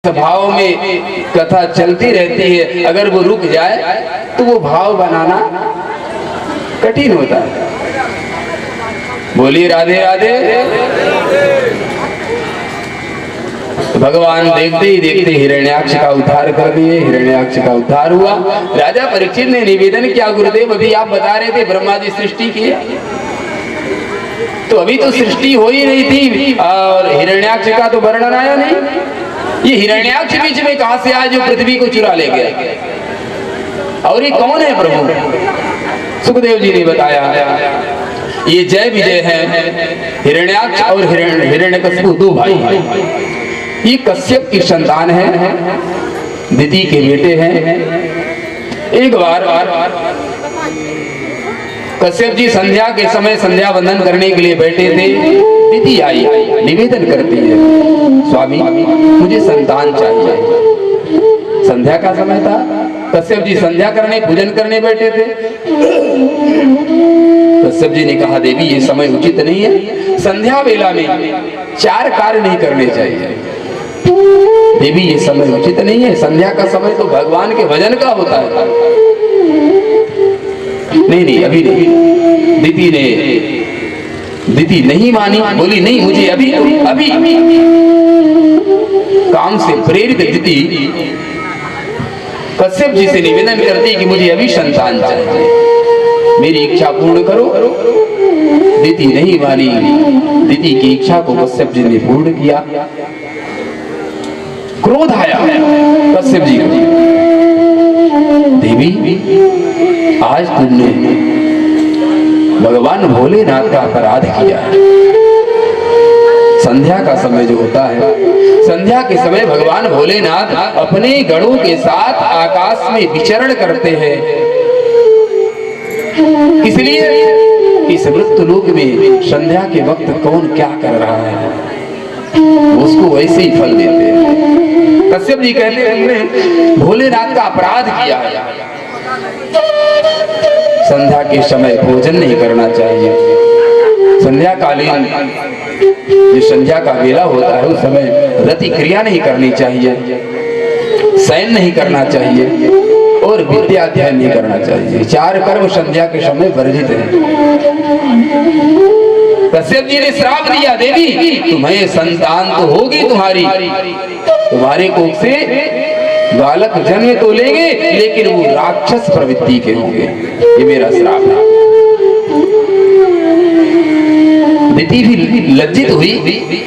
भाव में कथा चलती रहती है, अगर वो रुक जाए तो वो भाव बनाना कठिन होता है। बोलिए राधे राधे। भगवान देखते ही देखते हिरण्याक्ष का उद्धार कर दिए। हिरण्याक्ष का उद्धार हुआ। राजा परीक्षित ने निवेदन किया, गुरुदेव अभी आप बता रहे थे ब्रह्मा जी सृष्टि की, तो अभी तो सृष्टि हो ही नहीं थी और हिरण्याक्ष का तो वर्णन आया नहीं। ये हिरण्याक्ष बीच में कहां से आया जो पृथ्वी को चुरा ले गया? और ये कौन है प्रभु? सुखदेव जी ने बताया ये जय विजय है। हिरण्याक्ष और हिरण्यकशिपु दो भाई हैं। ये कश्यप की संतान है, दिति के बेटे हैं। एक बार कश्यप जी संध्या के समय संध्या वंदन करने के लिए बैठे थे। दिति आई, निवेदन करती है, स्वामी मुझे संतान चाहिए। संध्या का समय था, कश्यप जी संध्या करने पूजन करने बैठे थे। कश्यप जी ने कहा देवी ये समय उचित नहीं है, संध्या वेला में 4 कार्य नहीं करने चाहिए। देवी ये समय उचित नहीं है, संध्या का समय तो भगवान के भजन का होता है। नहीं अभी नहीं। दिति नहीं मानी, बोली नहीं मुझे अभी काम से प्रेरित दिति कश्यप जी से निवेदन करती कि मुझे अभी संतान चाहिए, मेरी इच्छा पूर्ण करो। दिति नहीं मानी। दिति की इच्छा को कश्यप जी ने पूर्ण किया। क्रोध आया कश्यप जी को, देवी आज तुमने भगवान भोलेनाथ का अपराध किया है। संध्या का समय जो होता है, संध्या के समय भगवान भोलेनाथ अपने गणों के साथ आकाश में विचरण करते हैं, इसलिए इस मृत्युलोक में संध्या के वक्त कौन क्या कर रहा है उसको वैसे ही फल देते हैं। कश्यप जी कहते हैं भोलेनाथ का अपराध किया है। संध्या के समय भोजन नहीं करना चाहिए। संध्या कालीन जो संध्या का वेला होता है उस समय रति क्रिया नहीं करनी चाहिए, शयन नहीं करना चाहिए और विद्या अध्ययन नहीं करना चाहिए। 4 कर्म संध्या के समय वर्जित है। कश्यप जी ने श्राप दिया, देवी तुम्हें संतान तो होगी, तुम्हारे कोख से बालक जन्म तो लेंगे लेकिन वो राक्षस प्रवृत्ति के होंगे, ये मेरा श्राप है। दिति भी लज्जित हुई,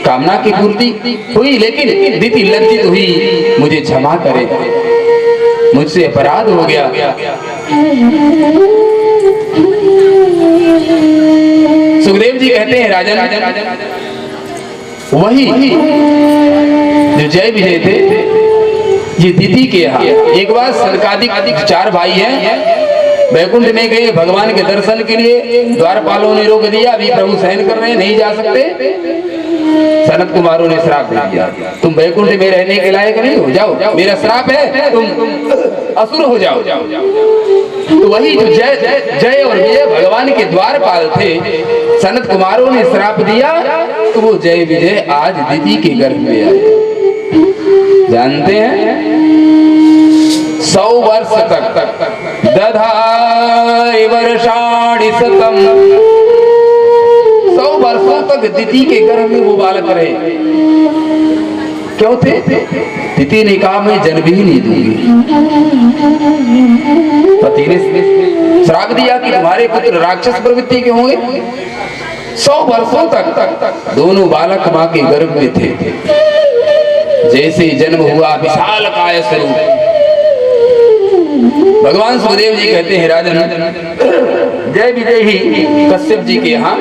कामना की पूर्ति हुई, लेकिन दिति लज्जित हुई, मुझे क्षमा करे, मुझसे अपराध हो गया। सुखदेव जी कहते हैं राजन वही जो जय विजय थे ये दिति के यहाँ एक बार सनकादिक 4 भाई हैं, वैकुंठ में गए भगवान के दर्शन के लिए। द्वारपालों ने रोक दिया, अभी प्रभु शयन कर रहे हैं, नहीं जा सकते। सनत कुमारों ने श्राप दे दिया, तुम वैकुंठ में रहने के लायक नहीं हो, जाओ, मेरा श्राप है, तुम असुर हो जाओ। तो वही जो जय और विजय भगवान के द्वारपाल थे, सनत कुमारों ने श्राप दिया, तो वो जय विजय आज दिति के गर्भ में आए। जानते हैं 100 वर्ष तक दधाई वर्षाणि शतम, 100 वर्षों तक दिति के गर्भ में वो बालक रहे। क्यों थे? दिति ने कहा मैं जन्म ही नहीं दूंगी। पति ने श्राप दिया कि तुम्हारे पुत्र राक्षस प्रवृत्ति के होंगे। 100 वर्षों तक दोनों बालक मां के गर्भ में थे। जैसे जन्म हुआ विशाल काय स्वरूप, भगवान सुखदेव जी कहते हैं राजन जय विजय ही कश्यप जी के यहाँ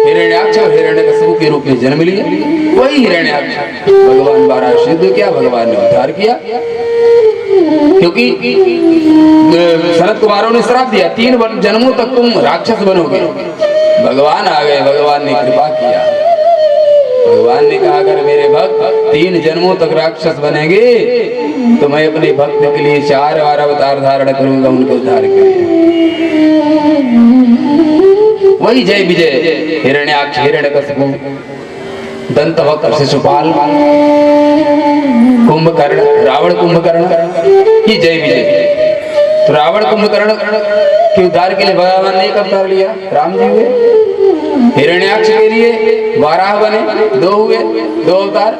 हिरण्याक्ष और हिरण्यकशिपु के रूप में जन्म लिया। वही हिरण्याक्ष भगवान द्वारा सिद्ध किया, भगवान ने उद्धार किया। क्योंकि सनत कुमारों ने श्राप दिया 3 जन्मों तक तुम राक्षस बनोगे। भगवान आ गए, भगवान ने कृपा किया। भगवान ने कहा अगर मेरे भक्त 3 जन्मों तक राक्षस बनेंगे तो मैं अपने भक्त के लिए 4 बार अवतार धारण करूंगा, उनको उद्धार के लिए। वही जय विजय हिरण्याक्ष हिरण्यकशिपु दंतवक्र शिशुपाल, कुंभकर्ण, रावण कुंभकर्ण की जय विजय। तो रावण कुंभकर्ण के उद्धार के लिए भगवान ने एक अवतार लिया, राम जी हुए। हिरण्याक्ष के लिए वाराह बने, 2 हुए, 2 अवतार।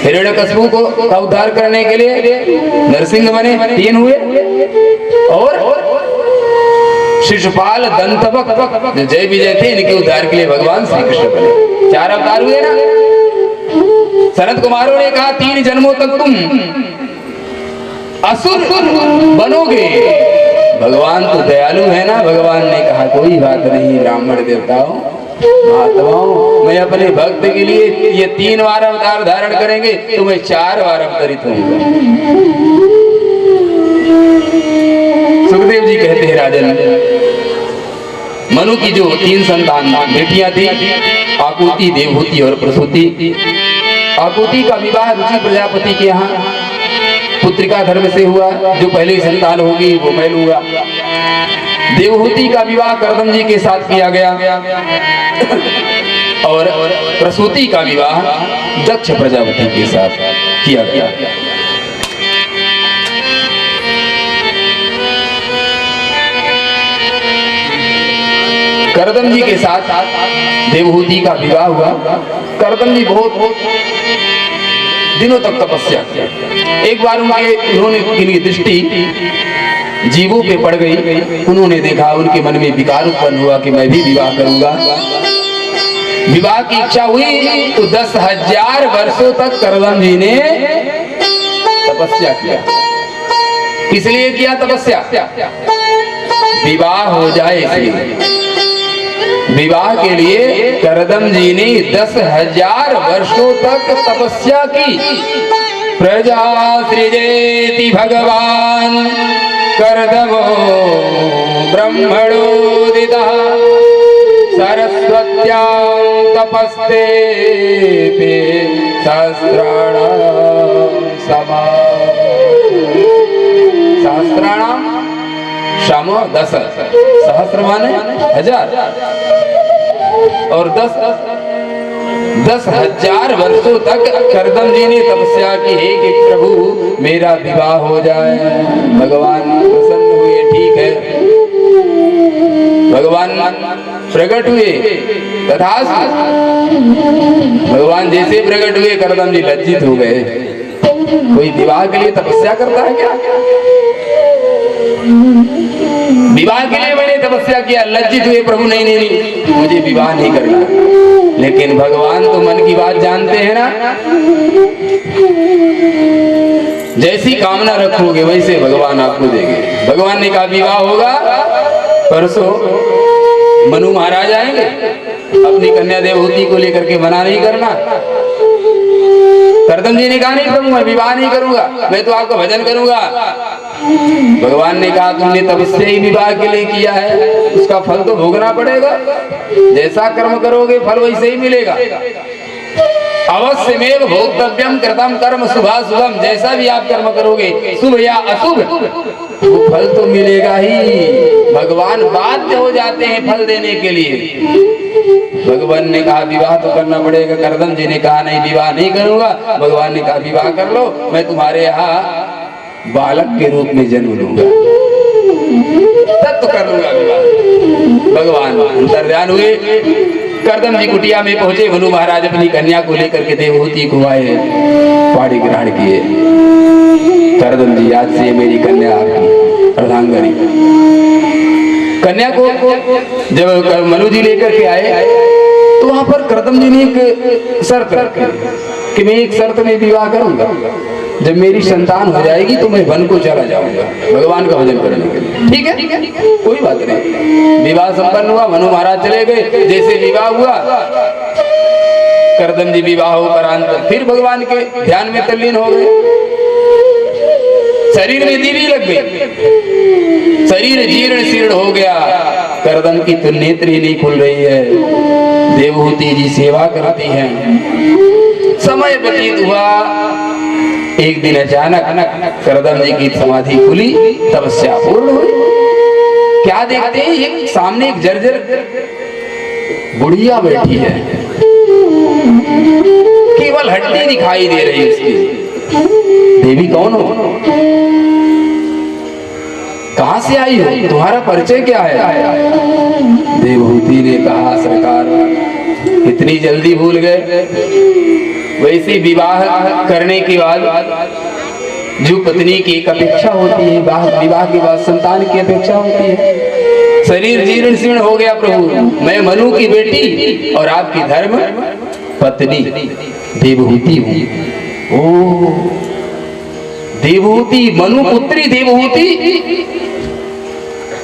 हिरण्यकशिपु को का उद्धार करने के लिए नरसिंह बने, 3 हुए। और शिशुपाल, दंतवक्र जो जय विजय थे, इनके उद्धार के लिए भगवान श्री कृष्ण बने। 4 अवतार हुए ना। सनत कुमारों ने कहा 3 जन्मों तक तुम असुर बनोगे। भगवान तो दयालु है ना। भगवान ने कहा कोई बात नहीं ब्राह्मण देवताओं महात्माओं, मैं अपने भक्त के लिए ये 3 बार अवतार धारण करेंगे तो मैं 4 बार अवतरित होऊंगा। सुखदेव जी कहते हैं राजन, मनु की जो 3 संतान बेटियां थी, आकुति, देवहूति और प्रसूति। आकुति का विवाह रुचि प्रजापति के यहाँ पुत्रिका धर्म से हुआ, जो पहली संतान होगी वो मैं लूंगा। देवहूति का विवाह करदम जी के साथ किया गया और प्रसूति का विवाह दक्ष प्रजापति के साथ किया गया। करदम जी के साथ देवहूति का विवाह हुआ। करदम जी बहुत दिनों तक तपस्या किया। एक बार उन्होंने दृष्टि जीवों पे पड़ गई। उन्होंने देखा, उनके मन में विकार उत्पन्न हुआ कि मैं भी विवाह करूंगा। विवाह की इच्छा हुई तो 10,000 वर्षों तक करदम जी ने तपस्या किया। किस लिए किया तपस्या? विवाह हो जाए इसलिए। विवाह के लिए करदम जी ने 10,000 वर्षों तक तपस्या की। प्रजा सृजेति भगवान करदमो ब्रह्मणोदितः सरस्वत्यां तपस्ते सहस्राणां समा। सहस्राणां शम 10, सहस्र माने 1000 और 10,000 वर्षों तक करदम जी ने तपस्या की है कि प्रभु मेरा विवाह हो जाए। भगवान प्रसन्न हुए, ठीक है। भगवान प्रकट हुए, तथास्तु। भगवान जैसे प्रकट हुए करदम जी लज्जित हो गए। कोई विवाह के लिए तपस्या करता है क्या? विवाह के लिए मैंने तपस्या किया, लज्जित हुए प्रभु नहीं नहीं नहीं मुझे विवाह नहीं करना। लेकिन भगवान तो मन की बात जानते हैं ना। जैसी कामना रखोगे वैसे भगवान आपको देंगे। भगवान ने कहा विवाह होगा, परसों मनु महाराज आएंगे, अपनी कन्या देवहूति को लेकर के मना नहीं करना। करदम जी ने कहा नहीं प्रभु मैं विवाह नहीं करूंगा, मैं तो आपका भजन करूंगा। भगवान ने कहा तुमने तपस्या ही विवाह के लिए किया है, उसका फल तो भोगना पड़ेगा। जैसा कर्म करोगे फल वैसे ही मिलेगा। अवश्य में भोक्तव्यम कृतम कर्म शुभाशुभम। जैसा भी आप कर्म करोगे शुभ या अशुभ वो फल तो मिलेगा ही। भगवान बाध्य हो जाते हैं फल देने के लिए। भगवान ने कहा विवाह तो करना पड़ेगा। करदम जी ने कहा नहीं विवाह नहीं करूंगा। भगवान ने कहा विवाह कर लो, मैं तुम्हारे यहाँ बालक के रूप में जन्म लूंगा, तब तो कर लूंगा विवाह। भगवान अंतर्ध्यान हुए। करदम जी कुटिया में पहुंचे। मनु महाराज अपनी कन्या को लेकर के देवहूति को आए, पाणी ग्रहण किए। करदम जी आज से मेरी कन्या आपकी अर्धांगनी। कन्या को जब मनु जी लेकर के आए तो वहां पर करदम जी ने एक शर्त रखी कि मैं एक शर्त में विवाह करूंगा, जब मेरी संतान हो जाएगी तो मैं वन को चला जाऊंगा भगवान का भजन करने के लिए। ठीक है, कोई बात नहीं। विवाह संपन्न हुआ, मनु महाराज चले गए। जैसे विवाह हुआ, करदम जी विवाह उपरांत फिर भगवान के ध्यान में तल्लीन हो गए। शरीर में दीवी लग गई, शरीर जीर्ण शीर्ण हो गया। करदम की तो नेत्र ही नहीं खुल रही है। देवहूति जी सेवा करती हैं। समय व्यतीत हुआ। एक दिन अचानक करदम जी की समाधि खुली, तपस्या पूर्ण हुई। क्या देखते हैं, एक सामने एक जर्जर बुढ़िया बैठी है। केवल हड्डी दिखाई दे रही उसकी। देवी कौन हो, कहां से आई हो, तुम्हारा परिचय क्या है? देवहूति ने कहा सरकार इतनी जल्दी भूल गए। वैसे विवाह करने के बाद जो पत्नी की एक अपेक्षा होती है, विवाह के बाद संतान की अपेक्षा होती है। शरीर जीर्ण शीर्ण हो गया प्रभु, मैं मनु की बेटी और आपकी धर्म पत्नी देवहूति हूँ। ओ देवहूति, मनु पुत्री देवहूति,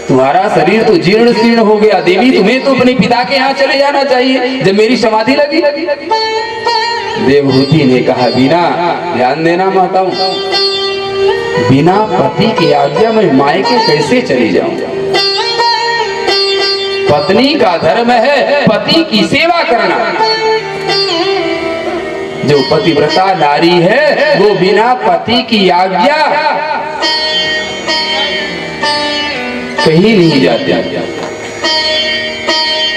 तुम्हारा शरीर तो जीर्ण शीर्ण हो गया। देवी तुम्हें तो अपने पिता के यहाँ चले जाना चाहिए जब मेरी समाधि लगी। देवहूति ने कहा बिना, ध्यान देना माताओं, बिना पति की आज्ञा में मायके कैसे चली जाऊं? पत्नी का धर्म है पति की सेवा करना। जो पतिव्रता नारी है वो बिना पति की आज्ञा कहीं नहीं जाती।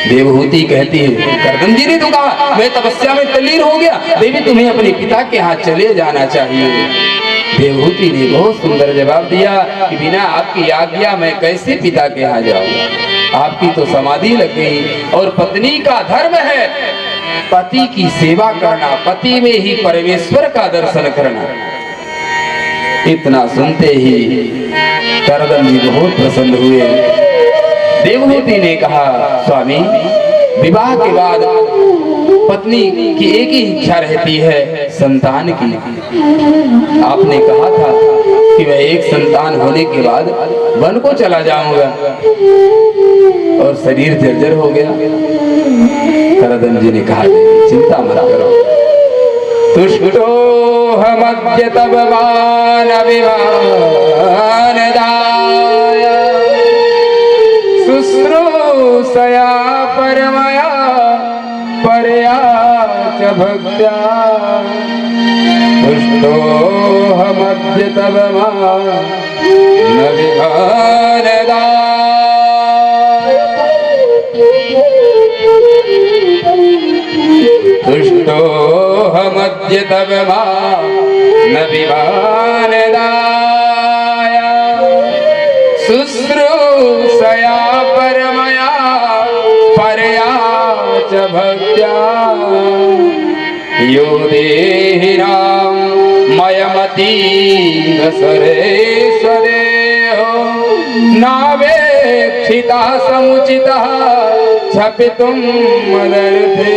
देवहूति कहती है कर्दम जी ने तो कहा मैं तपस्या में तल्लीन हो गया, देवी तुम्हें अपने पिता के हाथ चले जाना चाहिए। देवहूति ने बहुत सुंदर जवाब दिया कि बिना आपकी आज्ञा मैं कैसे पिता के यहाँ जाऊंगा? आपकी तो समाधि लग गई और पत्नी का धर्म है पति की सेवा करना, पति में ही परमेश्वर का दर्शन करना। इतना सुनते ही कर्दम जी बहुत प्रसन्न हुए। देवहूति ने कहा स्वामी, विवाह के बाद पत्नी की एक ही इच्छा रहती है संतान की। आपने कहा था कि मैं एक संतान होने के बाद वन को चला जाऊंगा और शरीर जर्जर हो गया। करदम जी ने कहा चिंता मत करो, तुष्टो हमद्य तब मान अभिमान दाय शुश्रूषया परमया परया च भक्त्या तुष्टो हमद्य तब मान अभिमान दाय तुष्टो हमद्य तब मान अभिमान दाय शुश्रूषया परमया परया च भक्त्या यो देहिनां मयमतीव सुरेश्वरेहो नावेक्षिता समुचितः छपितुं मदर्थे।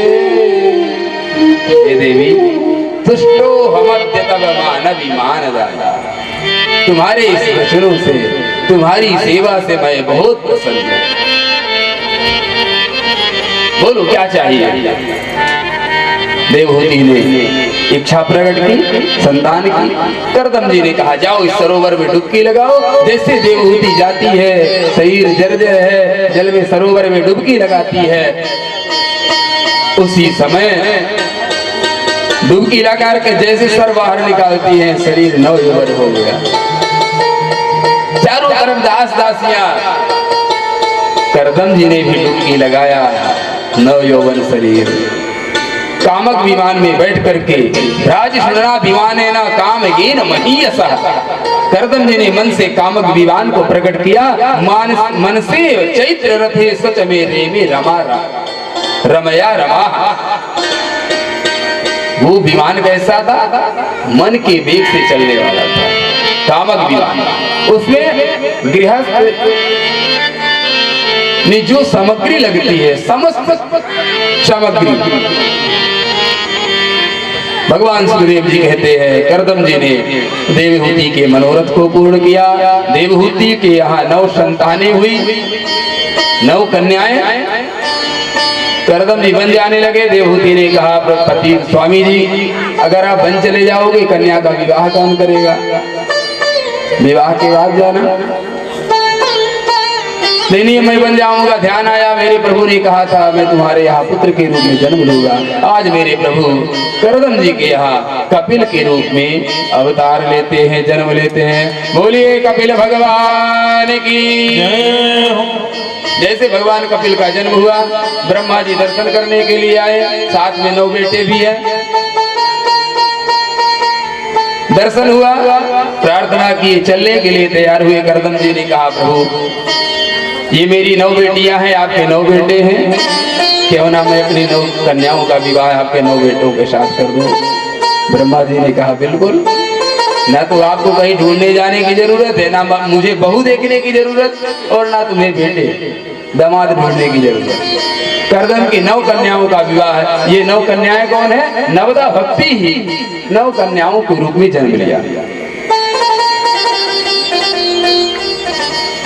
हे देवी, तुष्टो हमद्य तब मान अभिमान दाय, तुम्हारे इस वचनों से, तुम्हारी सेवा से मैं बहुत प्रसन्न हूं। बोलो क्या चाहिए? देवहूति ने इच्छा प्रकट की संतान की। करदम जी ने कहा जाओ इस सरोवर में डुबकी लगाओ। जैसे देवहूति जाती है, शरीर जर्जर है, जल में सरोवर में डुबकी लगाती है, उसी समय डुबकी लगा कर जैसे सर बाहर निकालती है, शरीर नवयुवक हो गया। चारों तरफ दास दासियां। करदम जी ने भी डुबकी लगाया, नवयौवन शरीर। कामक विमान में बैठ करके राजसुना विमाने न काम गेन महीयसा। करदम जी ने मन से कामक विमान को प्रकट किया। मन से चैत्र रथे सच में रेमे रमा रमया रमा। वो विमान कैसा था? मन के वेग से चलने वाला था, कामक विमान। उसमें गृहस्थ ने जो सामग्री लगती है, समस्त सामग्री, भगवान सुखदेव जी कहते हैं करदम जी ने देवहूति के मनोरथ को पूर्ण किया। देवहूति के यहाँ 9 संतानें हुई, 9 कन्याएं। करदम जी बन जाने लगे। देवहूति ने कहा पति स्वामी जी, अगर आप बन चले जाओगे कन्या का विवाह कौन करेगा? विवाह के बाद जाना। नहीं, मैं बन जाऊंगा। ध्यान आया मेरे प्रभु ने कहा था मैं तुम्हारे यहाँ पुत्र के रूप में जन्म लूंगा। आज मेरे प्रभु करदम जी के यहाँ कपिल के रूप में अवतार लेते हैं, जन्म लेते हैं। बोलिए कपिल भगवान की जय हो। जैसे भगवान कपिल का जन्म हुआ, ब्रह्मा जी दर्शन करने के लिए आए, साथ में 9 बेटे भी हैं। दर्शन हुआ, प्रार्थना की, चलने के लिए तैयार हुए। गर्दन जी ने कहा प्रभु ये मेरी 9 बेटियां हैं, आपके 9 बेटे हैं, क्यों ना मैं अपनी 9 कन्याओं का विवाह आपके 9 बेटों के साथ कर दूं। ब्रह्मा जी ने कहा बिल्कुल, ना तो आपको कहीं ढूंढने जाने की जरूरत है, ना मुझे बहू देखने की जरूरत, और ना तुम्हें बेटे दामाद ढूंढने की जरूरत। कर्दम की 9 कन्याओं का विवाह है। ये 9 कन्याएं कौन है? नवदा भक्ति ही 9 कन्याओं के रूप में जन्म लिया।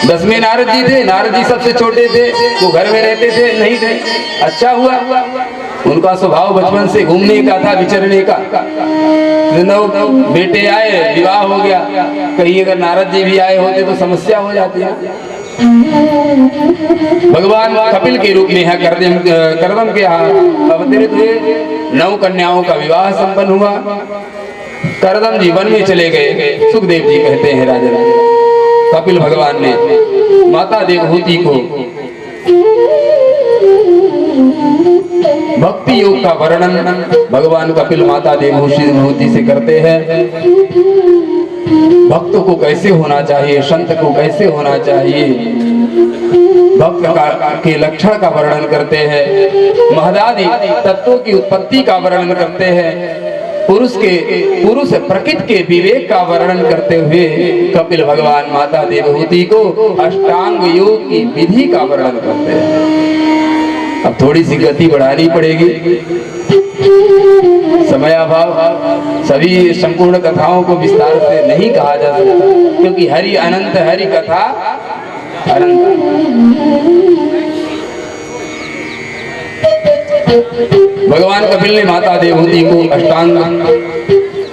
10वें नारद जी थे। नारद जी सबसे छोटे थे, वो घर में रहते थे, नहीं थे। अच्छा हुआ उनका स्वभाव बचपन से घूमने का था, विचरने का। 9 बेटे आए, विवाह हो गया। कहीं अगर नारद जी भी आए होते तो समस्या हो जाती है। भगवान कपिल के रूप में है कर्दम के अवतरित हुए। 9 कन्याओं का विवाह संपन्न हुआ। कर्दम जी वन में चले गए। सुखदेव जी कहते हैं राजा कपिल भगवान ने माता देवहूति को भक्ति योग का वर्णन भगवान कपिल माता देवहूति से करते हैं। भक्त को कैसे होना चाहिए, संत को कैसे होना चाहिए, भक्त के लक्षण का वर्णन करते हैं। महदादि तत्वों की उत्पत्ति का वर्णन करते हैं। पुरुष प्रकृति के विवेक का वर्णन करते हुए कपिल भगवान माता देवहूति को अष्टांग योग की विधि का वर्णन करते हैं। अब थोड़ी सी गति बढ़ानी पड़ेगी, समय अभाव, सभी संपूर्ण कथाओं को विस्तार से नहीं कहा जा सकता, क्योंकि हरि अनंत, हरि कथा अनंत। भगवान कपिल ने माता देवहूति को अष्टांग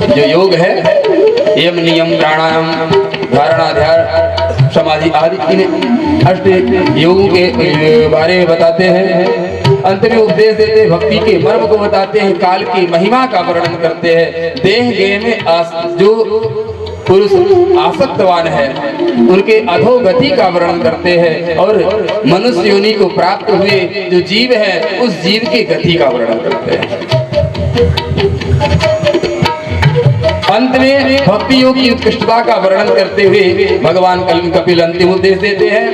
जो योग है, यम नियम प्राणायाम धारणा ध्यान समाधि आदि इन 8 योगों के बारे में बताते हैं। अंत में उपदेश देते, भक्ति के मर्म को बताते हैं, काल की महिमा का वर्णन करते हैं। देह गेह में जो पुरुष आसक्तवान है उनके अधोगति का वर्णन करते हैं, और मनुष्य योनि को प्राप्त हुए जो जीव है उस जीव की गति का वर्णन करते हैं। अंत में भक्ति योग की उत्कृष्टता का वर्णन करते हुए भगवान कपिल अंतिम उपदेश देते हैं,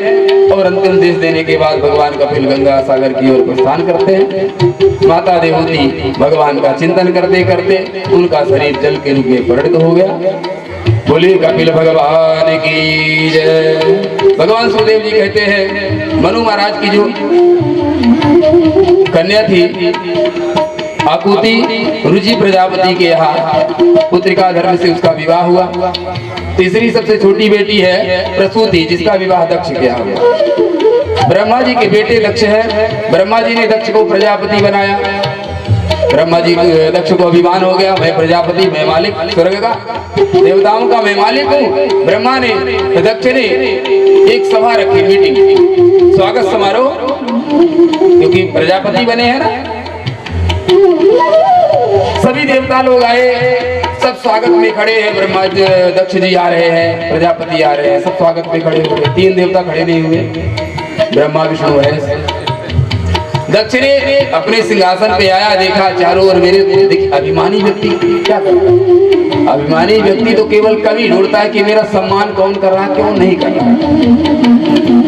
और अंतिम उपदेश देने के बाद भगवान कपिल गंगा सागर की ओर प्रस्थान करते हैं। माता देवहूति भगवान का चिंतन करते करते उनका शरीर जल के रूप में परिणत हो गया। बोले कपिल भगवान की जय। भगवान सुखदेव जी कहते हैं मनु महाराज की जो कन्या थी आकुति, रुचि प्रजापति के यहाँ पुत्रिका धर्म से उसका विवाह हुआ। तीसरी सबसे छोटी बेटी है प्रसूति, जिसका विवाह दक्ष के यहाँ हुआ। ब्रह्मा जी के बेटे दक्ष है। ब्रह्मा जी ने दक्ष को प्रजापति बनाया। ब्रह्मा जी दक्ष को अभिमान हो गया, मैं प्रजापति, मैं मालिक, स्वर्ग का देवताओं का मैं मालिक हूँ। ब्रह्मा ने, दक्ष ने एक सभा रखी, मीटिंग, स्वागत समारोह, क्योंकि प्रजापति बने हैं ना। सभी देवता लोग आए, सब स्वागत में खड़े हैं। ब्रह्मा दक्ष जी आ रहे हैं, प्रजापति आ रहे हैं, सब स्वागत में खड़े हुए। 3 देवता खड़े नहीं हुए, ब्रह्मा विष्णु महेश। दक्ष ने अपने सिंहासन पे आया, देखा चारों ओर मेरे अभिमानी व्यक्ति क्या कर रहा है। अभिमानी व्यक्ति तो केवल कवि ढूंढता है कि मेरा सम्मान कौन कर रहा, क्यों नहीं कर रहा।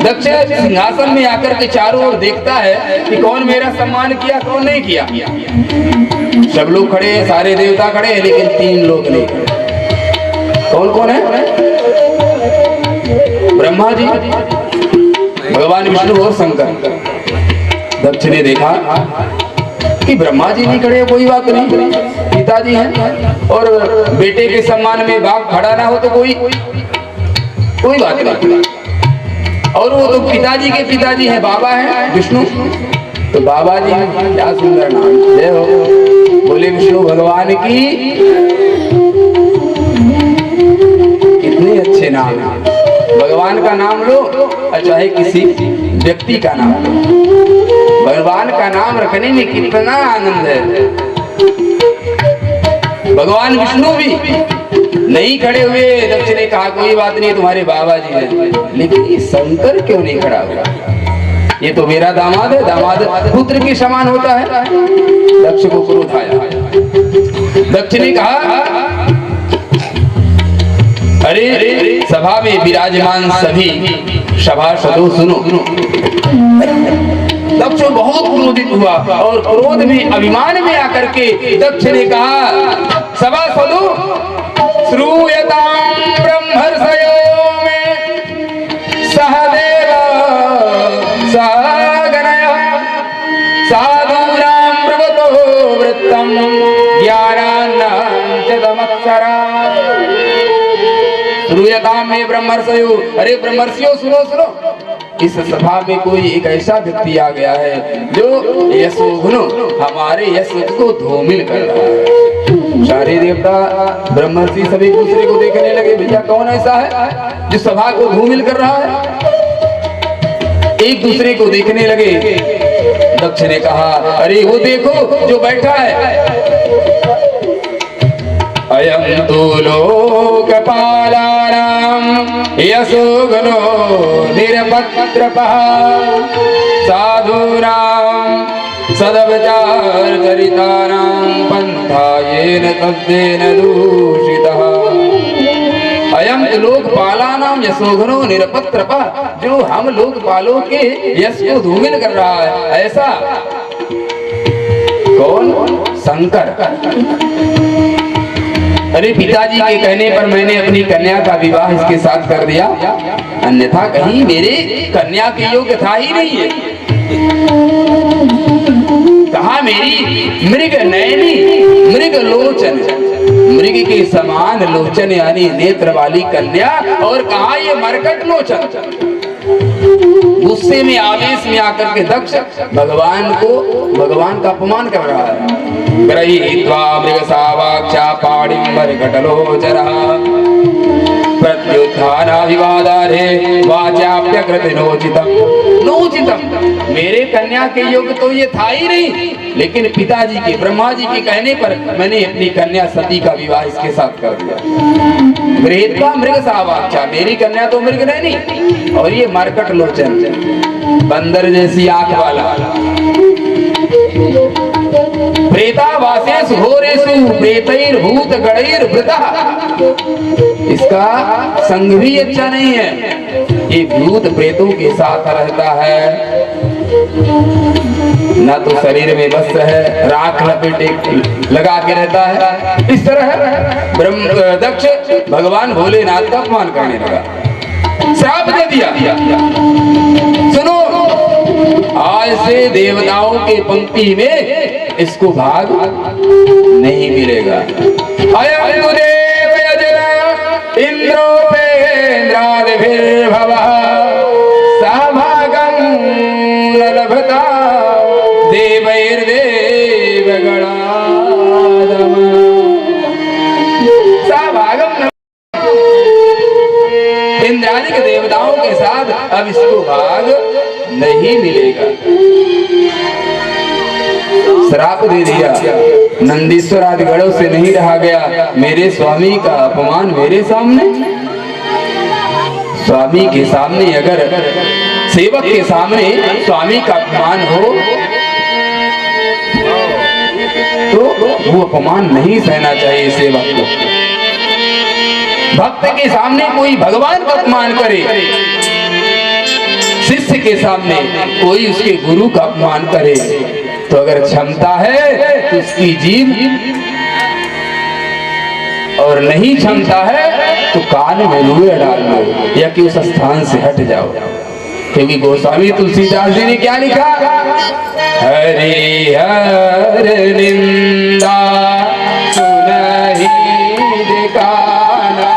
दक्ष सिंहासन में आकर के चारों ओर देखता है कि कौन मेरा सम्मान किया, कौन नहीं किया। सब लोग खड़े हैं, सारे देवता खड़े हैं, लेकिन 3 लोग नहीं खड़े। कौन कौन है? ब्रह्मा जी, भगवान विष्णु और शंकर। दक्ष ने देखा कि ब्रह्मा जी नहीं खड़े, कोई बात नहीं, पिताजी हैं, और बेटे के सम्मान में बाप खड़ा ना हो तो कोई बात नहीं। और वो तो पिताजी के पिताजी हैं, बाबा हैं विष्णु, तो बाबा जी हैं। क्या सुंदर नाम, जय हो। बोले विष्णु भगवान की, कितने अच्छे नाम हैं। भगवान का नाम लो, चाहे किसी व्यक्ति का नाम लो, भगवान का नाम रखने में कितना आनंद है। भगवान विष्णु भी नहीं खड़े हुए। दक्ष ने कहा कोई बात नहीं, तुम्हारे बाबा जी हैं, लेकिन ये शंकर क्यों नहीं खड़ा हुआ? ये तो मेरा दामाद है, दामाद पुत्र के समान होता है। दक्ष को क्रोध आया। दक्ष ने कहा, अरे सभा में विराजमान सभी सभासदों सुनो। दक्ष बहुत क्रोधित हुआ और क्रोध में अभिमान में आकर के दक्ष ने कहा, सभासदों श्रूयतां ब्रह्मर्षयो में सहदेव सहगणयः साधूनां प्रवतो वृत्तं ज्ञानान्नं च तमत्सरा। श्रूयतां में ब्रह्मर्षयो, अरे ब्रह्मर्षियों सुनो सुनो। इस सभा में कोई एक ऐसा व्यक्ति आ गया है जो यशोगुनो हमारे यश को धूमिल कर रहा है। सारे देवता ब्रह्मर्षि सभी एक दूसरे को देखने लगे, भैया कौन ऐसा है जो सभा को धूमिल कर रहा है। एक दूसरे को देखने लगे। दक्ष ने कहा, अरे वो देखो जो बैठा है, अयं तो लोकपालानां यशोगुनो निरपत्रपः साधूनां सदविचारचरितानां पंथायेन तद्देन दूषितः। अयं लोकपालानां यशोगुनो निरपत्रपः, जो हम लोकपालों के यश को धूमिल कर रहा है। ऐसा कौन? शंकर। अरे पिताजी के कहने पर मैंने अपनी कन्या का विवाह इसके साथ कर दिया, अन्यथा कहीं मेरे कन्या के योग्य था ही नहीं है। कहा मेरी मृग नयनी मृग लोचन, मृग के समान लोचन यानी नेत्र वाली कन्या, और कहा ये मरकट लोचन। गुस्से में आवेश में आकर के दक्ष भगवान का अपमान कर रहा है। गृहीत्वा मृगसावाक्षा पाणिं मरकटलोचनः प्रत्युत्थानाभिवादारे वाचाप्यकृत नोचितम्। नोचितम्, मेरे कन्या के योग्य तो ये था ही नहीं, लेकिन पिताजी के ब्रह्मा जी के कहने पर मैंने अपनी कन्या सती का विवाह इसके साथ कर दिया। गृहीत्वा मृगसावाक्षा, मेरी कन्या तो मृग नहीं, और ये मरकट लोचन बंदर जैसी आंख वाला। प्रेतावासेषु घोरेषु प्रेतैर्भूत गणैर्वृतः, इसका संग भी अच्छा नहीं है। ये भूत प्रेतों के साथ रहता है, ना तो शरीर में बस है, राख लपेटे लगा के रहता है। इस तरह दक्ष भगवान भोलेनाथ का अपमान करने लगा, श्राप दे दिया। सुनो, आज से देवताओं के पंक्ति में इसको भाग नहीं मिलेगा। अयं तु देव यजना इंद्रोपेन्द्रादिभिर्भवः सहभागं न लभता देवैर्देवगणादम। सहभागं इंद्रादि के देवताओं के साथ अब इसको भाग नहीं मिलेगा। श्राप दे दिया। नंदीश्वर आदि गणों से नहीं रहा गया। मेरे स्वामी का अपमान मेरे सामने, स्वामी के सामने अगर सेवक के सामने स्वामी का अपमान हो तो वो अपमान नहीं सहना चाहिए सेवक को। भक्त के सामने कोई भगवान का अपमान करे, शिष्य के सामने कोई उसके गुरु का अपमान करे, तो अगर क्षमता है तो उसकी जीभ, और नहीं क्षमता है तो कान में रुए डाल लो या कि उस स्थान से हट जाओ। क्योंकि गोस्वामी तुलसीदास जी ने क्या लिखा? हरि हर निंदा सुनहि दिखाना,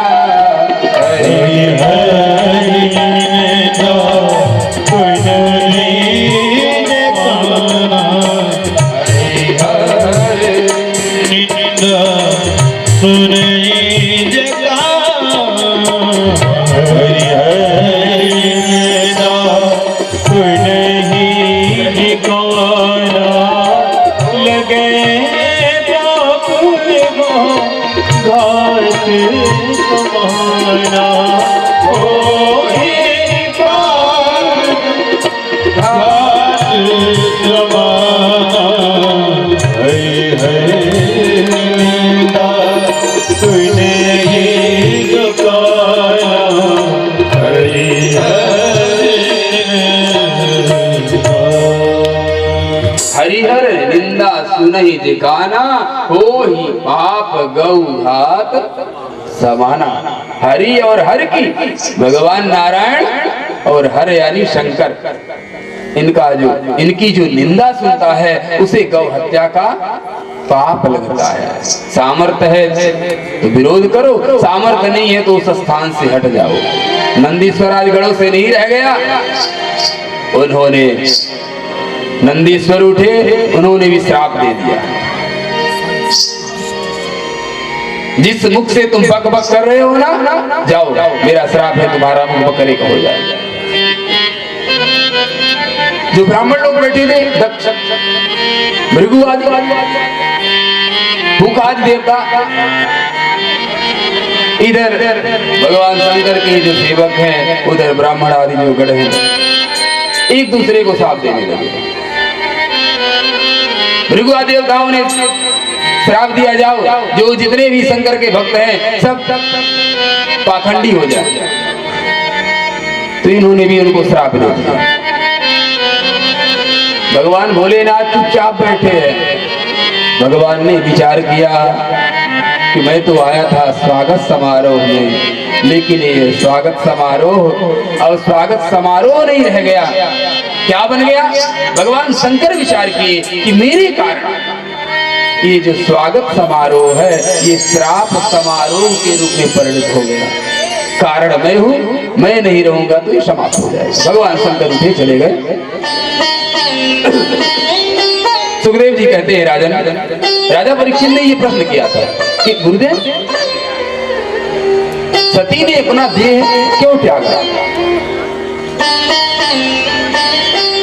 हरि हर निंदा सुनहि दिखाना, हरि हर निंदा सुनहि दिखाना, हरि हर निंदा सुनहि दिखाना, लगे घाट तुम्हारा जमाना है निंदा तूने ही गवाया हरिहर निंदा सुनहि जिकाना हो ही पाप गौ घात समाना। हरि और हर की भगवान नारायण और हर यानी शंकर, इनकी जो निंदा सुनता है उसे गौ हत्या का पाप लगता है। सामर्थ्य है तो विरोध करो, सामर्थ्य नहीं है तो उस स्थान से हट जाओ। नंदीश्वर आज गढ़ों से नहीं रह गया, उन्होंने नंदीश्वर उठे, उन्होंने भी श्राप दे दिया। जिस मुख से तुम बक बक कर रहे हो ना, जाओ मेरा श्राप है, तुम्हारा मुख बकरे का हो जाएगा। जो ब्राह्मण लोग बैठे थे, दक्ष, भृगु आदि, भूखादि देवता, इधर भगवान शंकर के जो सेवक हैं, उधर ब्राह्मण आदि जो गढ़ हैं, एक दूसरे को श्राप देने लगे। भृगु आदि देवताओं ने श्राप दिया, जाओ जो जितने भी शंकर के भक्त हैं सब पाखंडी हो जाए। तो इन्होंने भी उनको श्राप दे दिया। भगवान भोलेनाथ चुपचाप बैठे हैं। भगवान ने विचार किया कि मैं तो आया था स्वागत समारोह में, लेकिन ये स्वागत समारोह अब स्वागत समारोह नहीं रह गया, क्या बन गया? भगवान शंकर विचार किए कि मेरे कारण ये जो स्वागत समारोह है ये श्राप समारोह के रूप में परिणत हो गया। कारण मैं हूं, मैं नहीं रहूंगा तो ये समाप्त हो जाएगा। भगवान शंकर उठे चले गए। सुखदेव जी कहते हैं, राजा परीक्षित ने ये प्रश्न किया था कि गुरुदेव, सती ने अपना देह क्यों त्यागा?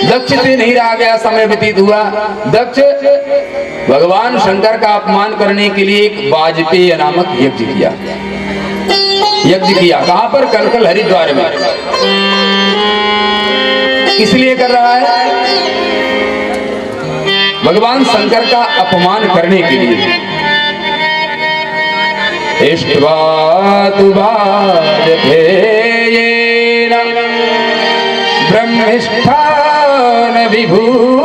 दक्ष से नहीं रहा गया, समय व्यतीत हुआ। दक्ष भगवान शंकर का अपमान करने के लिए एक वाजपेय नामक यज्ञ किया। कहां पर? कलकल हरिद्वार में। इसलिए कर रहा है भगवान शंकर का अपमान करने के लिए। इष्ट्वा तु वाजपेयेन ब्रह्मिष्ठान विभूय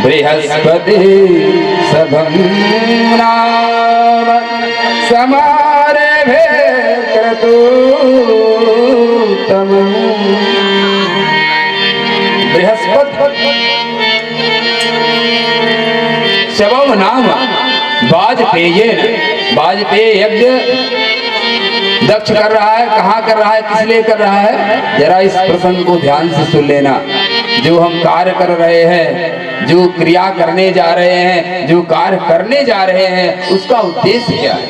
बृहस्पति सभं नाम समारभे क्रतुतमम्। बृहस्पति शवम नाम वाजपेयेन, वाजपेय यज्ञ दक्ष कर रहा है। कहाँ कर रहा है, किस लिए कर रहा है? जरा इस प्रसंग को ध्यान से सुन लेना। जो हम कार्य कर रहे हैं, जो क्रिया करने जा रहे हैं, जो कार्य करने जा रहे हैं, उसका उद्देश्य क्या है?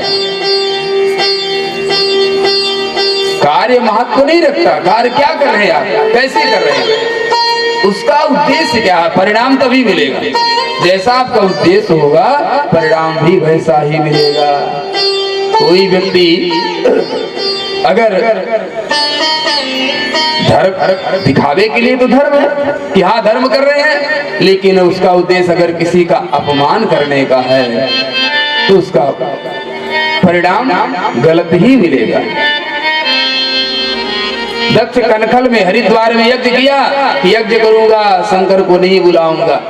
कार्य महत्व नहीं रखता। कार्य क्या कर रहे हैं आप, कैसे कर रहे हैं, उसका उद्देश्य क्या है? परिणाम तभी मिलेगा। जैसा आपका उद्देश्य होगा परिणाम भी वैसा ही मिलेगा। कोई व्यक्ति अगर धर्म दिखावे के लिए तो धर्म है कि हाँ धर्म कर रहे हैं, लेकिन उसका उद्देश्य अगर किसी का अपमान करने का है तो उसका परिणाम गलत ही मिलेगा। दक्ष कनखल में हरिद्वार में यज्ञ किया कि यज्ञ करूंगा, शंकर को नहीं बुलाऊंगा।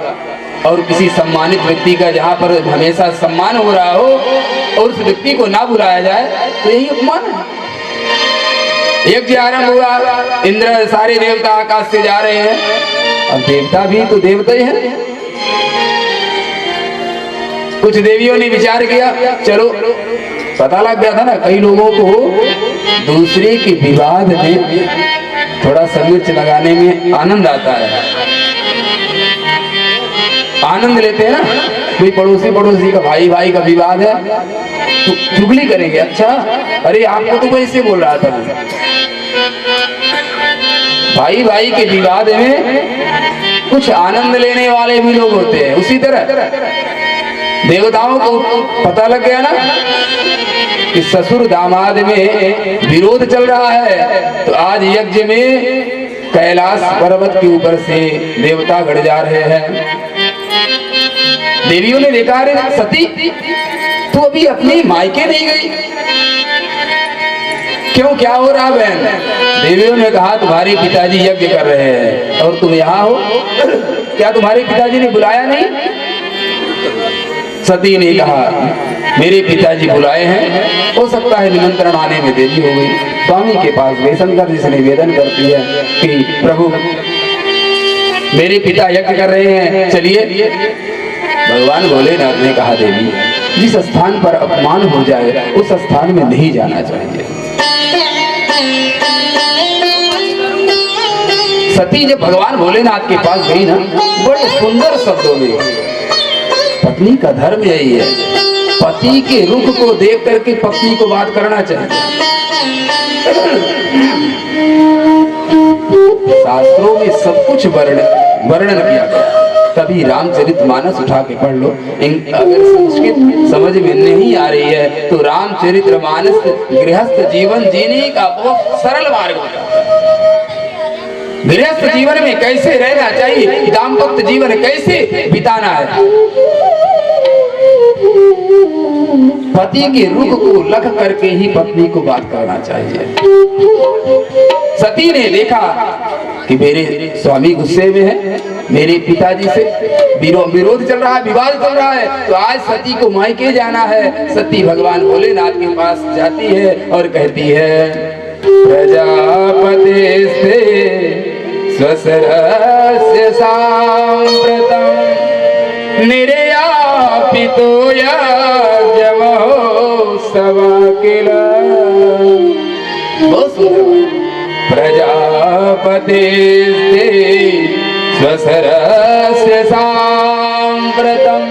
और किसी सम्मानित व्यक्ति का जहां पर हमेशा सम्मान हो रहा हो और उस व्यक्ति को ना बुलाया जाए तो यही अपमान है। यज्ञ आरंभ हुआ, इंद्र सारे देवता आकाश से जा रहे हैं। अब देवता भी तो देवता ही हैं। कुछ देवियों ने विचार किया, चलो पता लग गया था ना, कई लोगों को दूसरे के विवाद में थोड़ा सा मिर्च लगाने में आनंद आता है। आनंद लेते हैं ना, कोई पड़ोसी का भाई का विवाद है तो चुगली करेंगे। अच्छा, अरे आपको तो वैसे बोल रहा था। भाई के विवाद में कुछ आनंद लेने वाले भी लोग होते हैं। उसी तरह देवताओं को पता लग गया ना कि ससुर दामाद में विरोध चल रहा है, तो आज यज्ञ में कैलाश पर्वत के ऊपर से देवता गढ़ जा रहे हैं। देवियों ने देखा, अरे सती तू अभी अपनी मायके नहीं गई, क्यों, क्या हो रहा बहन? देवियों ने कहा, तुम्हारे पिताजी यज्ञ कर रहे हैं और तुम यहाँ हो, क्या तुम्हारे पिताजी ने बुलाया नहीं? सती ने कहा, मेरे पिताजी बुलाए हैं, हो सकता है निमंत्रण आने में देरी हो गई। स्वामी के पास गई, शंकर जी से निवेदन करती है कि प्रभु मेरे पिता यज्ञ कर रहे हैं, चलिए। भगवान भोलेनाथ ने कहा, देवी जिस स्थान पर अपमान हो जाए उस स्थान में नहीं जाना चाहिए। सती जब भगवान भोलेनाथ के पास गई ना, बड़े सुंदर शब्दों में, पत्नी का धर्म यही है, पति के रुख को देख करके पत्नी को बात करना चाहिए। शास्त्रों में सब कुछ वर्णन किया गया। तभी रामचरितमानस उठा के पढ़ लो। अगर संस्कृत समझ में नहीं आ रही है तो रामचरितमानस गृहस्थ जीवन जीने का बहुत सरल मार्ग होता है। गृहस्थ जीवन में कैसे रहना चाहिए, दाम्पत्य जीवन कैसे बिताना है, पति के रुख को लख करके ही पत्नी को बात करना चाहिए। सती ने देखा कि मेरे स्वामी गुस्से में है, मेरे पिताजी से विरोध चल रहा है, विवाद चल रहा है, तो आज सती को मायके जाना है। सती भगवान भोलेनाथ के पास जाती है और कहती है, प्रजापते स्वसरस्य सांप्रतम् निर्यापितो यज्ञमहोत्सव किल। बहुत सुंदर। प्रजापते स्वसरस्य सांप्रतम्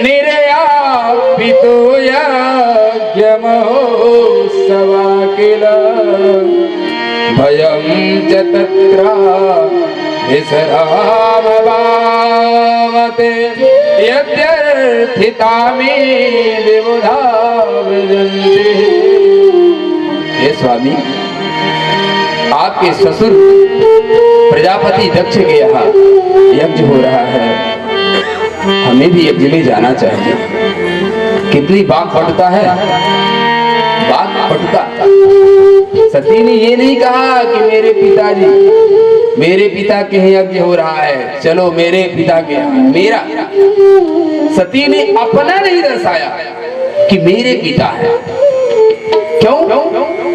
निर्यापितो यज्ञमहोत्सव किल। भयं च तत्र विसरामवामते यद्यर्थितामि विबुधा व्रजन्ति। हे स्वामी, आपके ससुर प्रजापति दक्ष के यहाँ यज्ञ हो रहा है, हमें भी यज्ञ में जाना चाहिए। कितनी बात पड़ता है, बात पड़ता। सती ने ये नहीं कहा कि मेरे पिता के यहाँ यज्ञ हो रहा है, चलो मेरे पिता के यहाँ, मेरा। सती ने अपना नहीं दर्शाया कि मेरे पिता है। क्यों?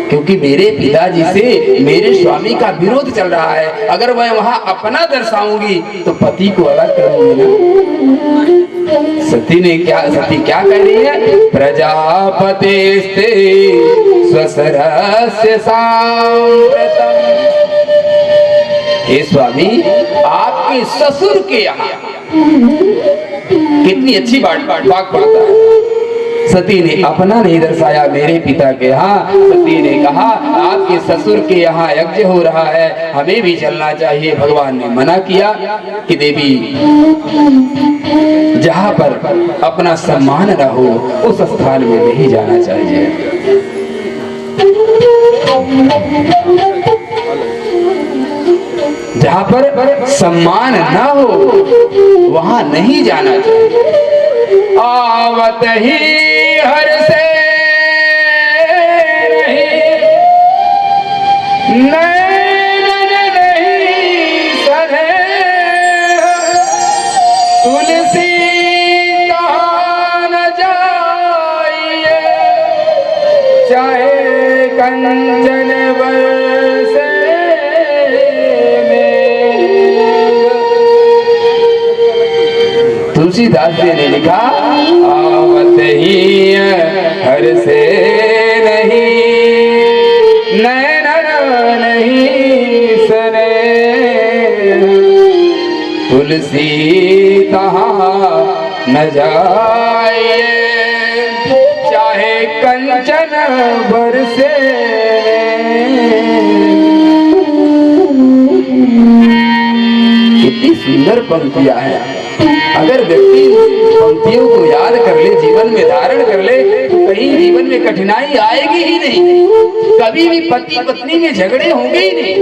क्योंकि मेरे पिताजी से मेरे स्वामी का विरोध चल रहा है। अगर मैं वहां अपना दर्शाऊंगी तो पति को अलग करूंगी ना। सती क्या कह रही है? प्रजापतेस्ते स्वसरस्य सांप्रतम्। हे स्वामी, आपके ससुर के यहाँ कितनी अच्छी बात पड़ता है। सती ने अपना नहीं दर्शाया, मेरे पिता के यहाँ। सती ने कहा, आपके ससुर के यहाँ यज्ञ हो रहा है, हमें भी चलना चाहिए। भगवान ने मना किया कि देवी, जहाँ पर अपना सम्मान न हो उस स्थान में नहीं जाना चाहिए। जहाँ पर सम्मान न हो वहां नहीं जाना चाहिए। आवत ही हर से नैन नहीं सने, तुलसी कहाँ न जाइए, चाहे कंचन बरसे में। तुलसीदास जी ने लिखा, आवत ही हर से नहीं, नैन नहीं सने, तुलसी तहाँ न जाए, चाहे कंचन बरसे। कितनी सुंदर पंक्तियां हैं। अगर व्यक्ति पंक्तियों को याद कर ले, जीवन में धारण कर ले, तो कहीं जीवन में कठिनाई आएगी ही नहीं, कभी भी पति पत्नी में झगड़े होंगे ही नहीं।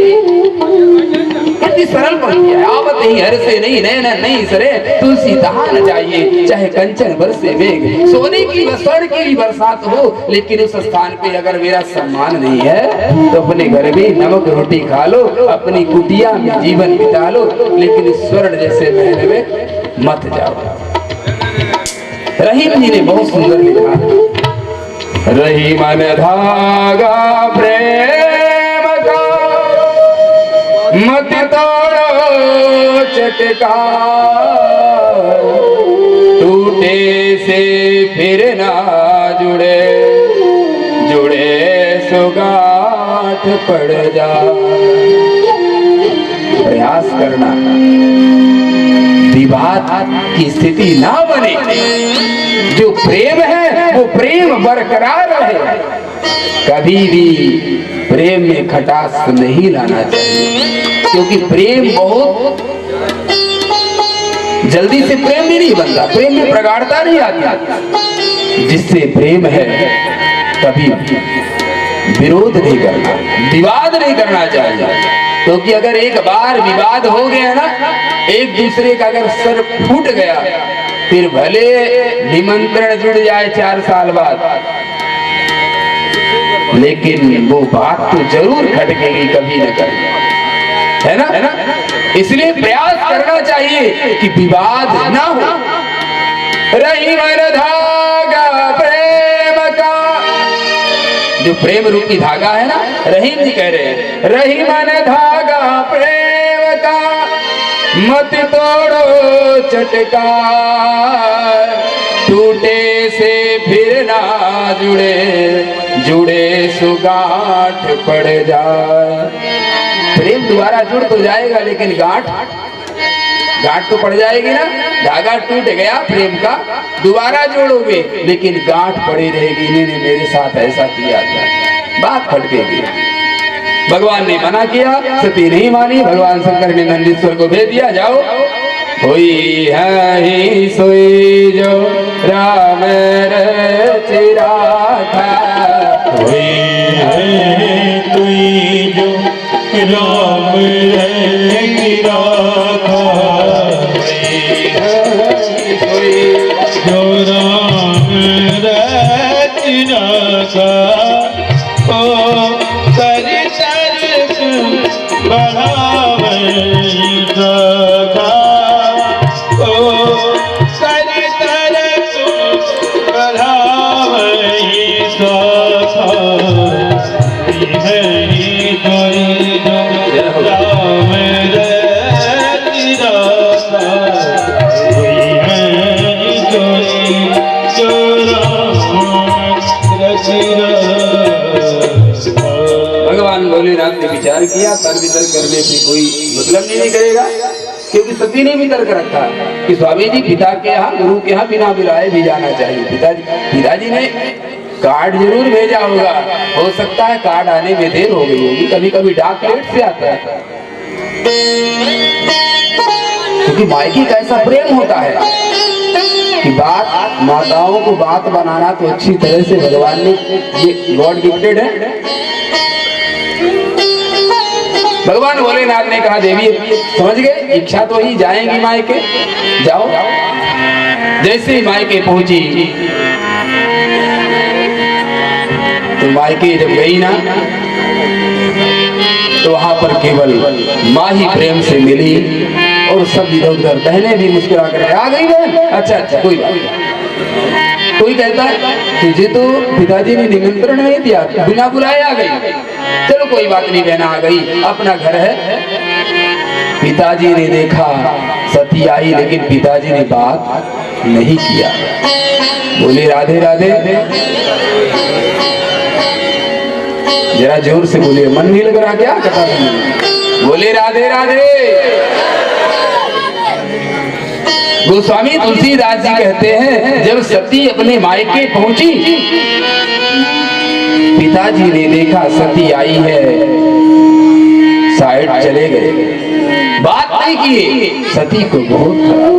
कितनी सरल पंक्ति है। आवत ही हर से नहीं, नैन नहीं सरे, तुलसी दहान चाहिए, चाहे कंचन बरसे मेघ, सोने की स्वर्ण की भी बरसात हो, लेकिन उस स्थान पे अगर मेरा सम्मान नहीं है तो अपने घर में नमक रोटी खा लो, अपनी कुटिया में जीवन बिता लो, लेकिन स्वर्ण जैसे महल में मत जाओ। रहीम जी ने बहुत सुंदर लिखा, रही मन धागा प्रेम का, मत तोड़ो चटका, टूटे से फिर ना जुड़े, जुड़े सो गांठ पड़ जा। प्रयास करना विवाद की स्थिति ना बने, जो प्रेम है वो प्रेम बरकरार रहे। कभी भी प्रेम में खटास नहीं लाना चाहिए, क्योंकि प्रेम बहुत जल्दी से प्रेम भी नहीं बनता, प्रेम में प्रगाढ़ता नहीं आती। जिससे प्रेम है कभी विरोध नहीं करना, विवाद नहीं करना चाहिए, क्योंकि अगर एक बार विवाद हो गया ना, एक दूसरे का अगर सर फूट गया, फिर भले निमंत्रण जुड़ जाए 4 साल बाद, लेकिन वो बात तो जरूर खटकेगी कभी न कभी, है ना? इसलिए प्रयास करना चाहिए कि विवाद ना हो। रही मन धागा प्रेम का, जो प्रेम रूपी धागा है ना, रहीम जी कह रहे हैं, रही मन धागा प्रेम का, मत तोड़ो चटका, टूटे से फिर ना जुड़े, जुड़े सुगांठ पड़ जाए। प्रेम दोबारा जुड़ तो जाएगा, लेकिन गांठ तो पड़ जाएगी ना। धागा टूट गया प्रेम का, दोबारा जोड़ोगे, लेकिन गांठ पड़ी रहेगी, इन्होंने मेरे साथ ऐसा किया था, बात खटकेगी। भगवान ने मना किया, सती नहीं मानी, भगवान शंकर ने नंदीश्वर को भेज दिया, जाओ हुई है सोई जो राम रचिरा था, हुई है तुई जो राम रचिरा था, जो राम रचिरा था, ओ करि सरस बढ़ावे सखा, ओ करि सरस बढ़ावे सखा, है कोई जो राम रचिरा था, हुई है कोई जो राम रचिरा। भगवान भोलेनाथ ने विचार किया, तर्क वितर्क करने से कोई मतलब नहीं करेगा, क्योंकि सती ने भी तर्क रखा कि स्वामी जी पिता के यहाँ, गुरु के यहाँ बिना बुलाए भी जाना चाहिए। पिताजी ने कार्ड जरूर भेजा होगा, हो सकता है कार्ड आने में देर हो गई होगी, कभी कभी डाक लेट से आता है, क्योंकि मायके का ऐसा प्रेम होता है कि बात, माताओं को बात बनाना तो अच्छी तरह से भगवान ने, ये गॉड गिफ्टेड है। भगवान भोलेनाथ ने कहा, देवी समझ गए, इच्छा तो ही, जाएंगी मायके, जाओ। जैसे ही मायके पहुंची तो मायके जब गई ना, तो वहां पर केवल माँ ही प्रेम से मिली, और सब इधर उधर बहनें भी मुस्कुरा कर, आ गई बहन, अच्छा अच्छा कोई बात नहीं। कोई कहता है तुझे तो पिताजी ने निमंत्रण नहीं दिया, बिना बुलाए आ गई, चलो कोई बात नहीं, बहना आ गई, अपना घर है। पिताजी ने देखा सती आई, लेकिन पिताजी ने बात नहीं किया, बोले राधे राधे, जरा जोर से बोले, मन नहीं लग रहा क्या? कथा सुनिए, बोले राधे राधे। गोस्वामी तुलसीदास जी कहते हैं, जब सती अपने मायके पहुंची, पिताजी ने देखा सती आई है, साइड चले गए, बात नहीं की। सती को बहुत खराब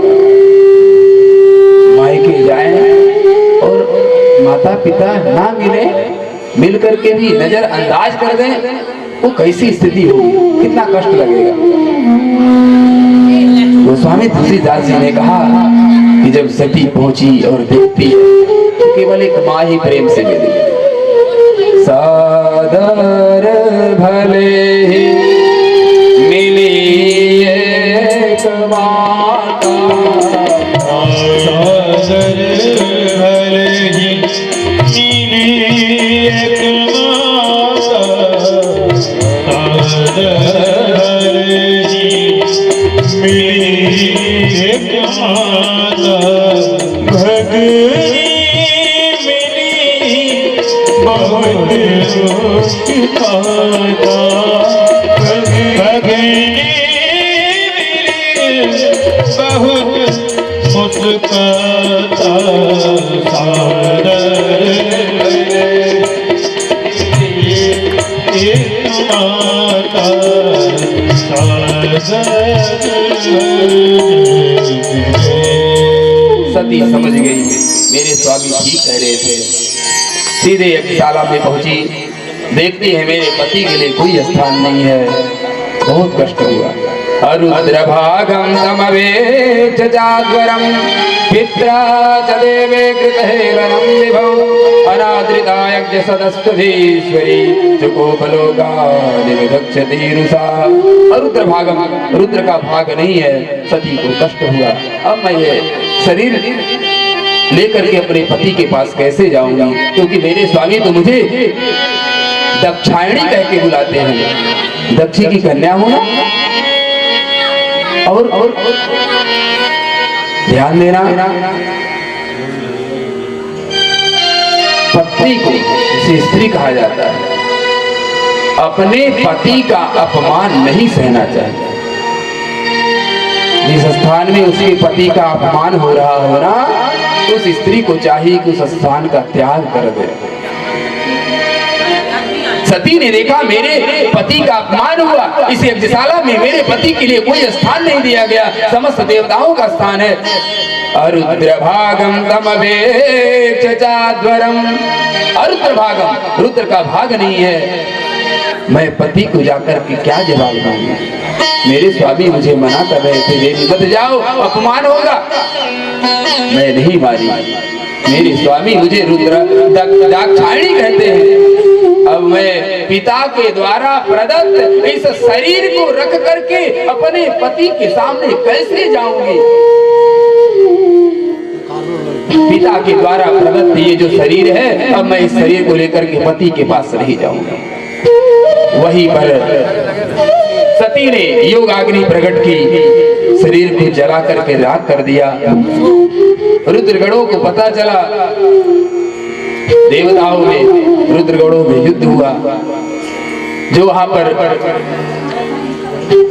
माता पिता ना मिले, मिल करके भी नजरअंदाज कर दें, वो कैसी स्थिति होगी, कितना कष्ट लगेगा। गोस्वामी तुलसीदास जी ने कहा कि जब सती पहुंची और देखती है तो केवल एक माँ ही प्रेम से मिली। सादर भले ही मिली एक माता, सादर भले ही मिली एक माता, सादर भले ही मिली एक माता, भगनी मिली बहुत माता, भगनी मिली बहुत मुस्काता, सादर एक माता, सती समझ गई मेरे स्वामी ठीक कह रहे थे। सीधे यज्ञशाला में पहुंची, देखती है मेरे पति के लिए कोई स्थान नहीं है, बहुत कष्ट हुआ। अरुद्र भागम समवेक्ष चाद्वरम पित्रा च देवे कृत हेलनम विभौ, अनादृता यज्ञ सदस्वधीश्वरी चुकोपलोकादिविधक्षति रुषा। अरुद्र भागम, रुद्र का भाग नहीं है, सती को कष्ट हुआ। अब मैं ये शरीर लेकर के अपने पति के पास कैसे जाऊंगा, क्योंकि मेरे स्वामी तो मुझे दक्षायणी कह के बुलाते हैं, दक्षी की कन्या हूं ना। और ध्यान देना, पत्नी को जिसे स्त्री कहा जाता है, अपने पति का अपमान नहीं सहना चाहिए। जिस स्थान में उसके पति का अपमान हो रहा हो ना, उस स्त्री को चाहिए कि उस स्थान का त्याग कर दे। सती ने देखा मेरे पति का अपमान हुआ, इस यज्ञशाला में मेरे पति के लिए कोई स्थान नहीं दिया गया, समस्त देवताओं का स्थान है। अरुद्र भागम तमवेक्ष चाद्वरम, अरुद्र भागम, रुद्र का भाग नहीं है, मैं पति को जाकर के क्या जवाब दूंगा। मेरे स्वामी मुझे मना कर रहे थे, देवी मत जाओ अपमान होगा, मैं नहीं मारी। मेरे स्वामी मुझे रुद्र दाक्षायणी कहते हैं। अब मैं पिता के द्वारा प्रदत्त इस शरीर को रख करके अपने पति के सामने कैसे जाऊंगी। पिता के द्वारा प्रदत्त ये जो शरीर है, अब मैं इस शरीर को लेकर के पति के पास नहीं जाऊंगा। वहीं पर सती ने योगाग्नि प्रकट की, शरीर को जला करके राख कर दिया। रुद्रगणों को पता चला, देवताओं में रुद्रगणों में युद्ध हुआ। जो वहां पर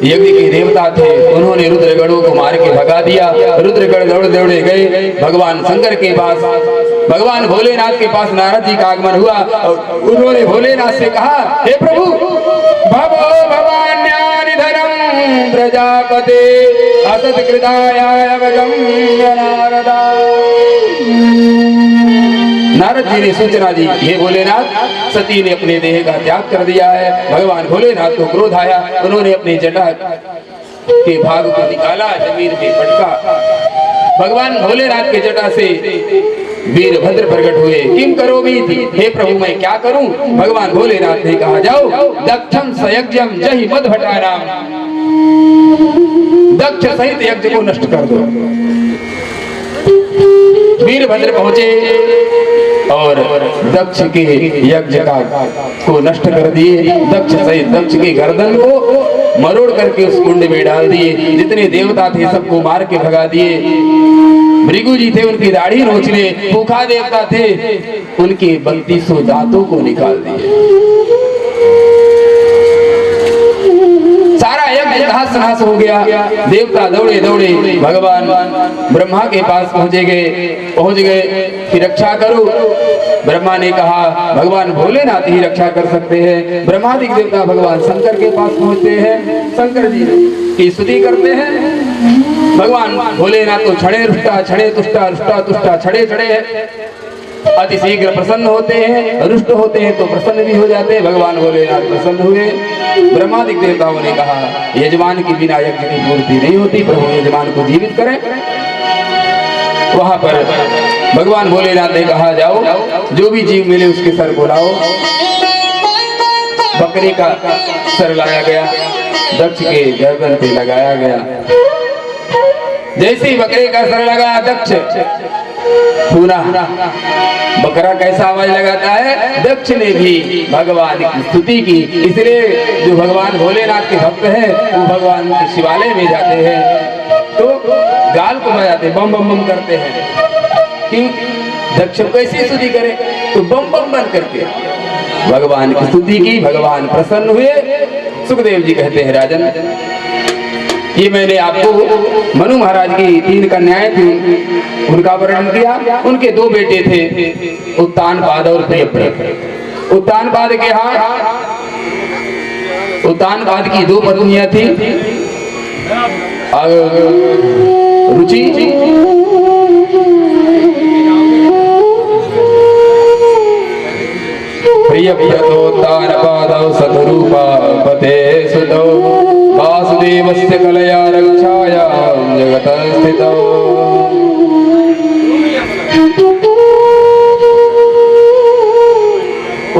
यज्ञ के देवता थे, उन्होंने रुद्रगणों को मार के भगा दिया। रुद्रगण दौड़े गए भगवान शंकर के पास, भगवान भोलेनाथ के पास नारद जी का आगमन हुआ और उन्होंने भोलेनाथ से कहा, हे प्रभु भवो भवान्यानिधरम प्रजापते असत्कृताय वगम्य नारदा। नारद जी ने सूचना दी, हे भोलेनाथ, सती ने अपने देह का त्याग कर दिया है। भगवान भोलेनाथ को क्रोध आया, उन्होंने अपनी जटा के भाग को निकाला, जमीन में पटका। भगवान भोलेनाथ के जटा से वीरभद्र प्रकट हुए। किम करो भी थी, हे प्रभु मैं क्या करूं। भगवान भोलेनाथ ने कहा, जाओ दक्षम सयज्ञम जहि मद भटाराम, दक्ष सहित यज्ञ को नष्ट कर दो। वीरभद्र पहुंचे और दक्ष के यज्ञ को नष्ट कर दिए। दक्ष सहित दक्ष के गर्दन को मरोड़ करके उस कुंड में डाल दिए। जितने देवता थे सबको मार के भगा दिए। भृगु जी थे, उनकी दाढ़ी नोच लिए। भूखा देवता थे, उनके 32 दांतों को निकाल दिए। सारा यज्ञ तहस नहस हो गया। देवता दौड़े दौड़े भगवान ब्रह्मा के पास पहुंच गए कि रक्षा करो। ब्रह्मा ने कहा, भगवान भोलेनाथ ही रक्षा कर सकते हैं। ब्रह्मादि देवता भगवान शंकर के पास पहुंचते हैं, शंकर जी की स्तुति करते हैं। भगवान भोलेनाथ तो छड़े रुष्टा, छड़े तुष्टा, रुष्टा तुष्टा, छड़े छड़े है। अति शीघ्र प्रसन्न होते हैं, रुष्ट होते हैं तो प्रसन्न भी हो जाते हैं। भगवान भोलेनाथ प्रसन्न हुए। ब्रह्मादि देवताओं ने कहा यजमान की बिना यज्ञ की पूर्ति नहीं होती, प्रभु यजमान को जीवित करें। वहां पर भगवान भोलेनाथ ने कहा जाओ जो भी जीव मिले उसके सर को लाओ। बकरे का सर लाया गया, दक्ष के गर्दन पे लगाया गया। जैसे ही बकरे का सर लगाया दक्ष, पुनः बकरा कैसा आवाज लगाता है, दक्ष ने भी भगवान की स्तुति की। इसलिए जो भगवान भोलेनाथ के भक्त हैं वो भगवान के शिवालय में जाते हैं तो गाल को बजाते, बम बम बम करते हैं। क्यों? दक्ष कैसी स्तुति करे तो बम बम बन करके भगवान की स्तुति की। भगवान प्रसन्न हुए। सुखदेव जी कहते हैं राजन, ये मैंने आपको मनु महाराज की 3 कन्याएं थी उनका वर्णन किया। उनके 2 बेटे थे, उत्तानपाद और प्रियव्रत। उत्तानपाद के यहाँ उत्तानपाद की 2 पत्नियां थी, रुचि प्रियव्रतोत्तानपादौ सतरूपा पते सुतौ वासुदेवस्य कलया रक्षायां जगतः स्थितौ।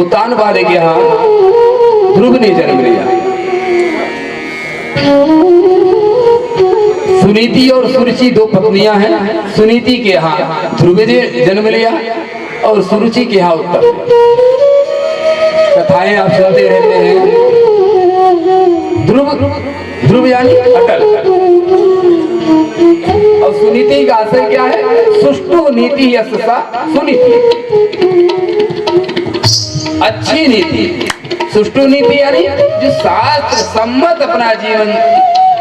उत्तानपाद के यहाँ ध्रुव ने जन्म लिया। सुनीति और सुरुचि 2 पत्नियां हैं। सुनीति के यहाँ ध्रुव ने जन्म लिया और सुरुचि के यहाँ उत्तम। कथाएं आप सुनते रहते हैं। ध्रुव ध्रुव यानी अटल, और सुनीति का आशय क्या है? सुष्टु नीति यशसा सुनीति, अच्छी नीति। सुष्टु नीति यानी जो शास्त्र सम्मत अपना जीवन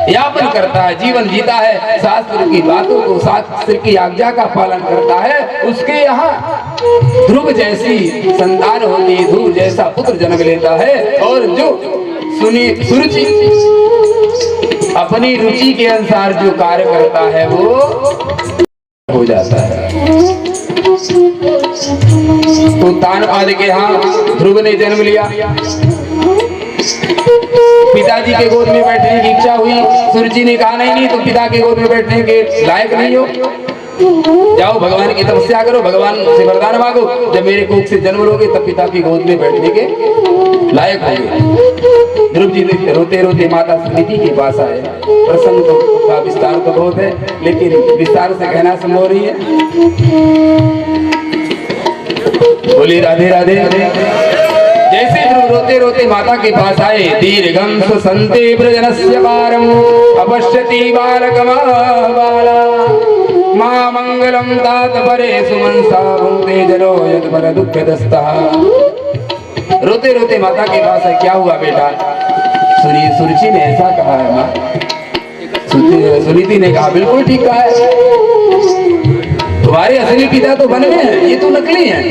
यापन करता है, जीवन जीता है, शास्त्र की बातों को, शास्त्र की आज्ञा का पालन करता है, उसके यहाँ ध्रुव जैसी संतान होती है, ध्रुव जैसा पुत्र जन्म लेता है। और जो सुरुचि अपनी रुचि के अनुसार जो कार्य करता है वो हो जाता है। तो उत्तानपाद के यहाँ ध्रुव ने जन्म लिया। पिताजी के गोद में बैठने की इच्छा हुई। सुरुचि ने कहा नहीं तो पिता के गोद में बैठने के लायक नहीं हो, जाओ भगवान की तपस्या करो, भगवान से वरदान मांगो, जब मेरे कोख से जन्म लोगे तब पिता की गोद में बैठने के लायक होंगे। ध्रुव जी रोते रोते माता सुनीति के पास आए। प्रसंग तो का विस्तार तो बहुत है, लेकिन विस्तार से कहना संभव नहीं है। बोली राधे राधे। जैसे ध्रुव रोते रोते माता के पास आए, दीर्घम सुसंते ब्रजनस्य पारम अपश्यति बालकमाबाला मां मंगलम तात परे सुमंसा भुंक्ते जनो यद पर दुःखदस्तः। रोते रोते माता के पास है, क्या हुआ बेटा? सुरुचि ने ऐसा कहा है माँ। सुनीति ने कहा बिल्कुल ठीक कहा है, तुम्हारे असली पिता तो वन में है, ये तो नकली है।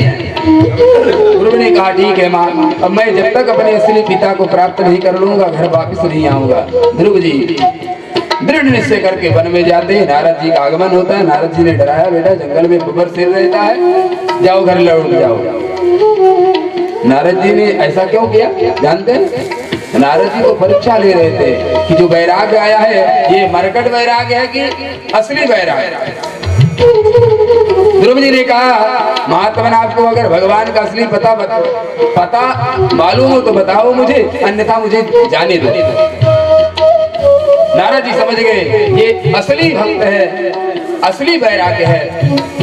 गुरु ने कहा ठीक है माँ, अब मैं जब तक अपने असली पिता को प्राप्त नहीं कर लूंगा घर वापिस नहीं आऊंगा। ध्रुव जी दृढ़ निश्चय करके वन में जाते हैं। नारद जी का आगमन होता है। नारद जी ने डराया, बेटा जंगल में बब्बर शेर रहता है, जाओ घर लौट जाओ। नारद जी ने ऐसा क्यों किया जानते हैं? नारद जी को परीक्षा ले रहे थे कि जो वैराग्य आया है ये मरकट वैराग्य है कि असली वैराग्य। ध्रुव जी ने कहा महात्मन आपको अगर भगवान का असली पता मालूम हो तो बताओ मुझे, अन्यथा मुझे जाने दो। नारद जी समझ गए ये असली भक्त है, असली वैराग्य है।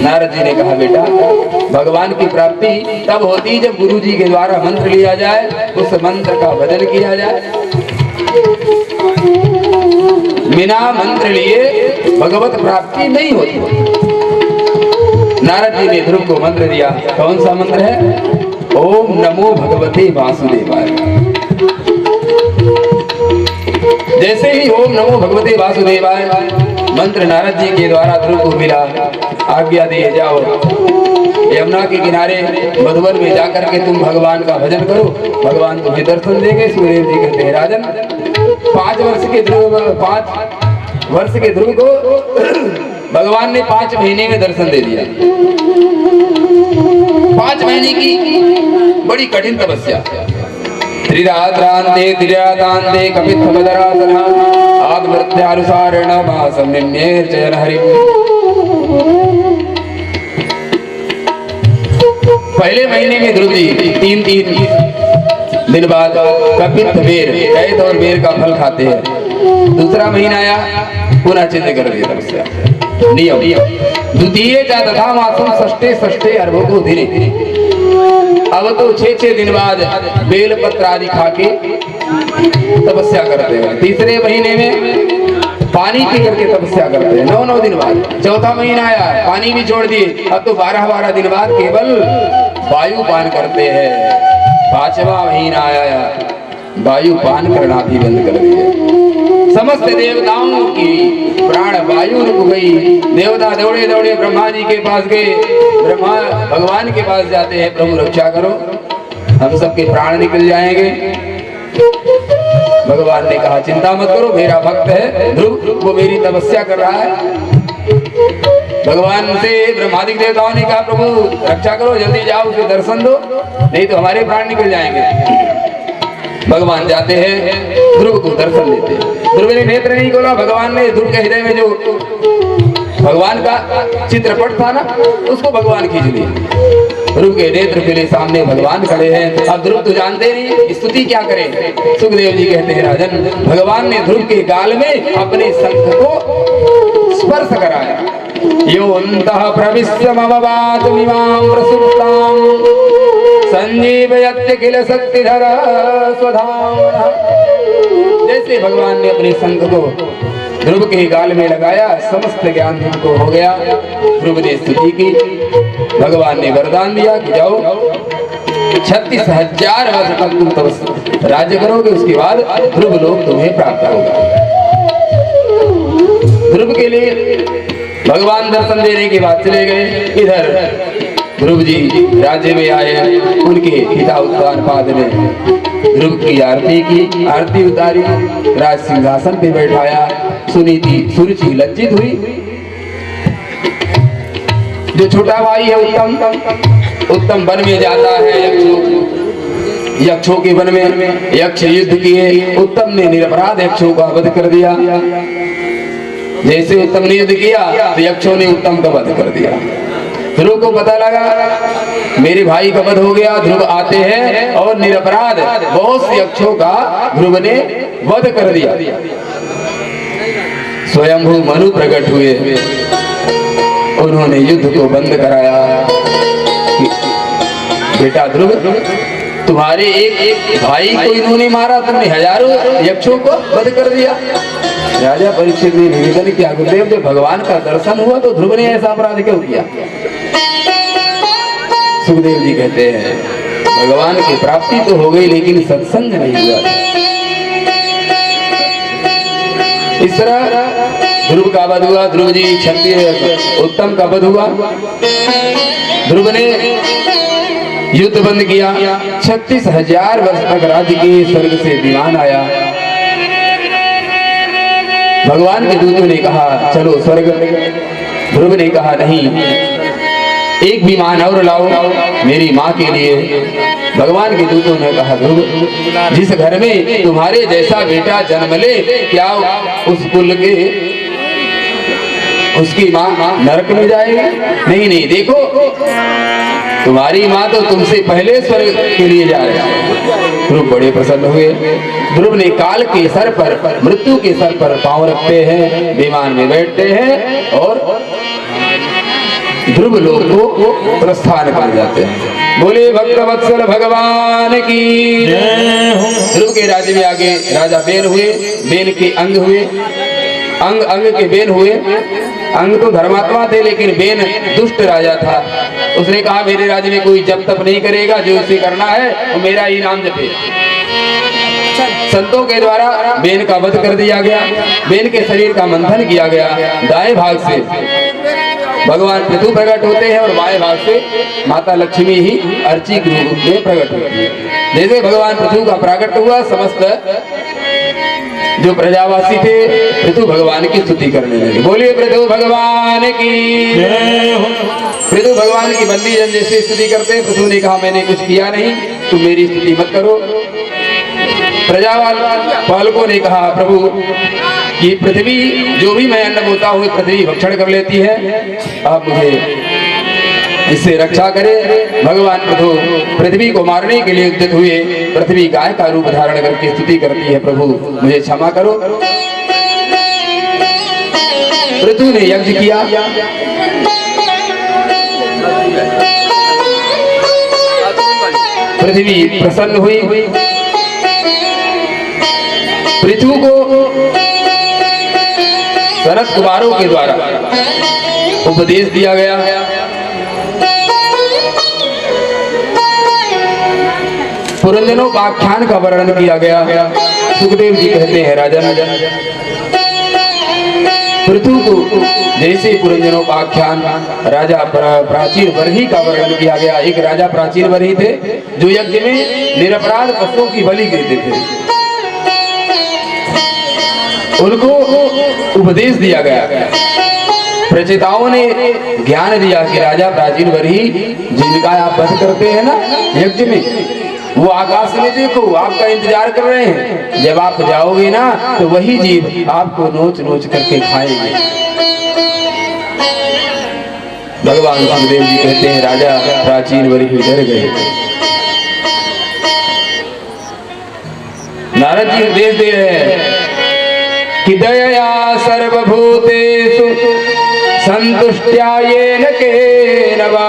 नारद जी ने कहा बेटा भगवान की प्राप्ति तब होती जब गुरु जी के द्वारा मंत्र लिया जाए, उस मंत्र का भजन किया जाए। बिना मंत्र लिए भगवत प्राप्ति नहीं होती। नारद जी ने ध्रुव को मंत्र दिया। कौन सा मंत्र है? ओम नमो भगवते वासुदेवाय। जैसे ही ओम नमो भगवते वासुदेवाय मंत्र नारद जी के द्वारा ध्रुव को मिला, आज्ञा दिए जाओ यमुना के किनारे मधुवन में जाकर के तुम भगवान का भजन करो, भगवान तुम्हें दर्शन देंगे। सुखदेव जी कहते हैं राजन 5 वर्ष के ध्रुव को भगवान ने 5 महीने में दर्शन दे दिया। 5 महीने की बड़ी कठिन तपस्या। त्रिरात्रांते त्रिरातांते कपित्थपदरासना आत्मृत्यानुसारेण भासं निम्नेर्चयन हरिम्। पहले महीने में ध्रुव जी 3 दिन बाद कपित्थ बेर कैद और बेर का फल खाते हैं। दूसरा महीना आया, पुनः चिन्ह कर दिया तपस्या नियम। द्वितीय चा तथा मासम षष्ठे षष्ठे अर्भको दिने। अब तो 6 दिन बाद बेल पत्र आदि खाके तपस्या करते हैं। तीसरे महीने में पानी पी करके तपस्या करते हैं 9 दिन बाद। चौथा महीना आया, पानी भी छोड़ दिए। अब तो 12 दिन बाद केवल वायु पान करते हैं। 5वां महीना आया, वायु पान करना भी बंद कर दिए। समस्त देवताओं की प्राण वायु रुक गई। देवता दौड़े दौड़े ब्रह्मा जी के पास गए। ब्रह्मा भगवान के पास जाते हैं, प्रभु रक्षा करो, हम सबके प्राण निकल जाएंगे। भगवान ने कहा चिंता मत करो, मेरा भक्त है ध्रुव, वो मेरी तपस्या कर रहा है। भगवान से ब्रह्मादिक देवताओं ने कहा प्रभु रक्षा करो, जल्दी जाओ, उसे दर्शन दो, नहीं तो हमारे प्राण निकल जाएंगे। भगवान जाते हैं, ध्रुव को दर्शन देते हैं। ध्रुव ने नेत्र नहीं खोला। भगवान ने ध्रुव के हृदय में जो भगवान का चित्रपट था ना, उसको भगवान खींच लिया। ध्रुव के नेत्र के सामने भगवान खड़े हैं। अब ध्रुव तो जानते नहीं स्तुति क्या करे। सुखदेव जी कहते हैं राजन, भगवान ने ध्रुव के गाल में अपने शंख को स्पर्श कराया। यो अंतः प्रविश्य मम वाचमिमां प्रसुप्तां संजीवयत्य किल शक्तिधर स्वधाम्नः। जैसे भगवान ने अपने शंख को ध्रुव के गाल में लगाया, समस्त ज्ञान ध्रुव को हो गया। ध्रुव ने स्तुति की। भगवान ने वरदान दिया कि जाओ 36,000 वर्ष तक तुम तपस्या राज्य करोगे, उसके बाद ध्रुव लोक तुम्हें प्राप्त होगा। ध्रुव के लिए भगवान दर्शन देने के बाद चले गए। इधर ध्रुव जी राज्य में आए। उनके पिता उत्तानपाद ने ध्रुव की आरती की, आरती उतारी, राज सिंहासन पे बैठाया। सुनीति सुरुचि लज्जित हुई। जो छोटा भाई है उत्तम वन में जाता है। यक्षों के वन में यक्ष युद्ध किए। उत्तम ने निरपराध यक्षों का वध कर दिया। जैसे उत्तम ने युद्ध किया तो यक्षों ने उत्तम का वध कर दिया। ध्रुव को पता लगा मेरे भाई का वध हो गया। ध्रुव आते हैं और निरपराध बहुत से यक्षों का ध्रुव ने वध कर दिया। स्वयंभू मनु प्रकट हुए। उन्होंने युद्ध को बंद कराया। बेटा ध्रुव, तुम्हारे एक भाई को इन्होंने मारा, तुमने हजारों यक्षों को वध कर दिया। राजा परीक्षित ने निवेदन किया, गुरुदेव जब भगवान का दर्शन हुआ तो ध्रुव ने ऐसा अपराध क्यों किया? सुखदेव जी कहते हैं भगवान की प्राप्ति तो हो गई लेकिन सत्संग नहीं हुआ। इस तरह ध्रुव का वध हुआ। ध्रुव जी क्षत्रिय उत्तम का वध हुआ। ध्रुव ने युद्ध बंद किया। 36,000 वर्ष तक राज्य के स्वर्ग से विमान आया। भगवान के दूतों ने कहा चलो स्वर्ग। ध्रुव ने कहा नहीं, एक विमान और लाओ मेरी माँ के लिए। भगवान के दूतों ने कहा ध्रुव, जिस घर में तुम्हारे जैसा बेटा जन्म ले क्या उस कुल के उसकी माँ नरक में जाएगी? नहीं नहीं, देखो तुम्हारी माँ तो तुमसे पहले स्वर्ग के लिए जा रही है। ध्रुव बड़े प्रसन्न हुए। ध्रुव ने काल के सर पर, मृत्यु के सर पर पांव रखते हैं, विमान में बैठते हैं और ध्रुव लोक को प्रस्थान कर जाते हैं। बोले भक्त वत्सल भगवान की जय हो। ध्रुव के राज्य में आगे राजा बेन हुए। बेन के अंग हुए, अंग अंग के बेन हुए। अंग तो धर्मात्मा थे लेकिन बेन दुष्ट राजा था। उसने कहा मेरे राज्य में कोई जप तप नहीं करेगा, जो इसे करना है वो मेरा ही नाम जपे। संतों के द्वारा बेन का वध कर दिया गया। बेन के शरीर का मंथन किया गया। दाएं भाग से भगवान पृथु प्रकट होते हैं और बाएं भाग से माता लक्ष्मी ही अर्ची के रूप में प्रकट होती है। जैसे भगवान पृथु का प्रकट हुआ, समस्त जो प्रजावासी थे पृथु भगवान की स्तुति करने लगे। बोलिए पृथु भगवान की। जय हो। पृथु भगवान की बंदी जन जैसे स्तुति करते हैं, पृथु ने कहा मैंने कुछ किया नहीं, तुम मेरी स्तुति मत करो। पालकों ने कहा प्रभु कि पृथ्वी जो भी मैं अन्न बोता हूँ पृथ्वी भक्षण कर लेती है, आप मुझे इससे रक्षा करें। भगवान पृथ्वी को मारने के लिए उद्यत हुए। पृथ्वी गाय का रूप धारण करके स्तुति करती है, प्रभु मुझे क्षमा करो। पृथ्वी ने यज्ञ किया, पृथ्वी प्रसन्न हुई। पृथ्वी को शरद कुमारों के द्वारा उपदेश दिया गया। पुरंजनों का आख्यान का वर्णन किया गया। सुखदेव जी कहते हैं राजन पृथु को जैसे पुरंजनों का आख्यान राजा प्राचीन बरही का वर्णन किया गया। एक राजा प्राचीन बरही थे जो यज्ञ में निरपराध पशुओं की बलि देते थे। उनको उपदेश दिया गया। प्रचेताओं ने ज्ञान दिया कि राजा प्राचीन बरही जिनका आप वध करते हैं ना यज्ञ में, वो आकाश में देखो आपका इंतजार कर रहे हैं। जब आप जाओगे ना तो वही जीव आपको नोच नोच करके खाएंगे। भगवान सुखदेव जी कहते हैं राजा प्राचीन बरही डर गए। नारद जी उपदेश दे रहे हैं कि दयया सर्वभूतेषु संतुष्ट्या येन केन वा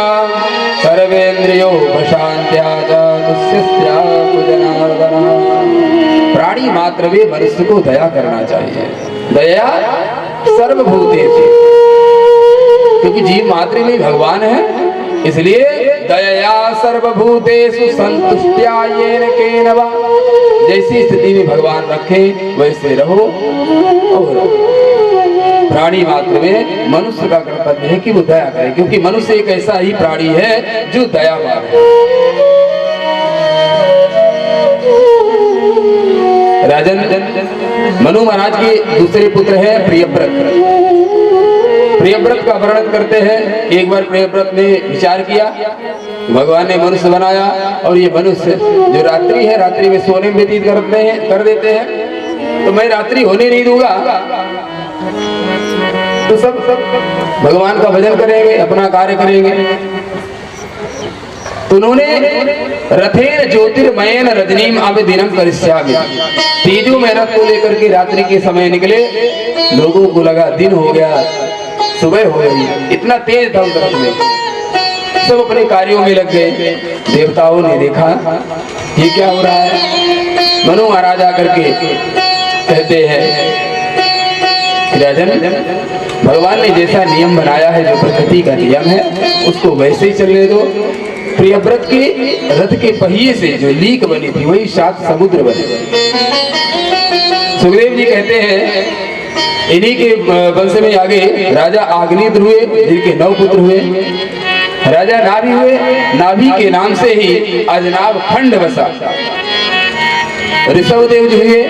सर्वेन्द्रियो प्रशांत्या च तुष्यस्या जनार्दन। प्राणी मात्र में मनुष्य को दया करना चाहिए। दया सर्वभूतेषु, क्योंकि जीव मात्र में भगवान है, इसलिए दया सर्वभूतेषु संतुष्ट्या येन केन वा। जैसी स्थिति में भगवान रखे वैसे रहो। और प्राणी मात्र में मनुष्य का कर्तव्य है कि वो दया करे, क्योंकि मनुष्य एक ऐसा ही प्राणी है जो दयावान है। राजन मनु महाराज के दूसरे पुत्र है प्रियव्रत। प्रियव्रत का वर्णन करते हैं। एक बार प्रियव्रत ने विचार किया, भगवान ने मनुष्य बनाया और ये मनुष्य जो रात्रि है रात्रि में सोने में व्यतीत कर देते हैं, तो मैं रात्रि होने नहीं दूंगा। तो सब भगवान का भजन करेंगे, अपना कार्य करेंगे। तो उन्होंने रथेन ज्योतिर्मयेन रजनीम आवे दिनम करिष्यामि, तेजो में रथ को लेकर के रात्रि के समय निकले। लोगों को लगा दिन हो गया, सुबह हो गई, इतना तेज था उस रथ में। सब अपने कार्यों में लग गए। देवताओं ने देखा ये क्या हो रहा है। मनु महाराज आकर के कहते हैं राजन भगवान ने जैसा नियम बनाया है, जो प्रकृति का नियम है, उसको वैसे ही चलने दो। प्रियव्रत के रथ के पहिए से जो लीक बनी थी वही 7 समुद्र बने। सुखदेव जी कहते हैं इन्हीं के वंश में आगे राजा आग्नेत्र हुए, जिनके 9 पुत्र हुए। राजा नाभि हुए, नाभि के नाम से ही अजनाभ खंड बसा। ऋषभदेव जी हुए,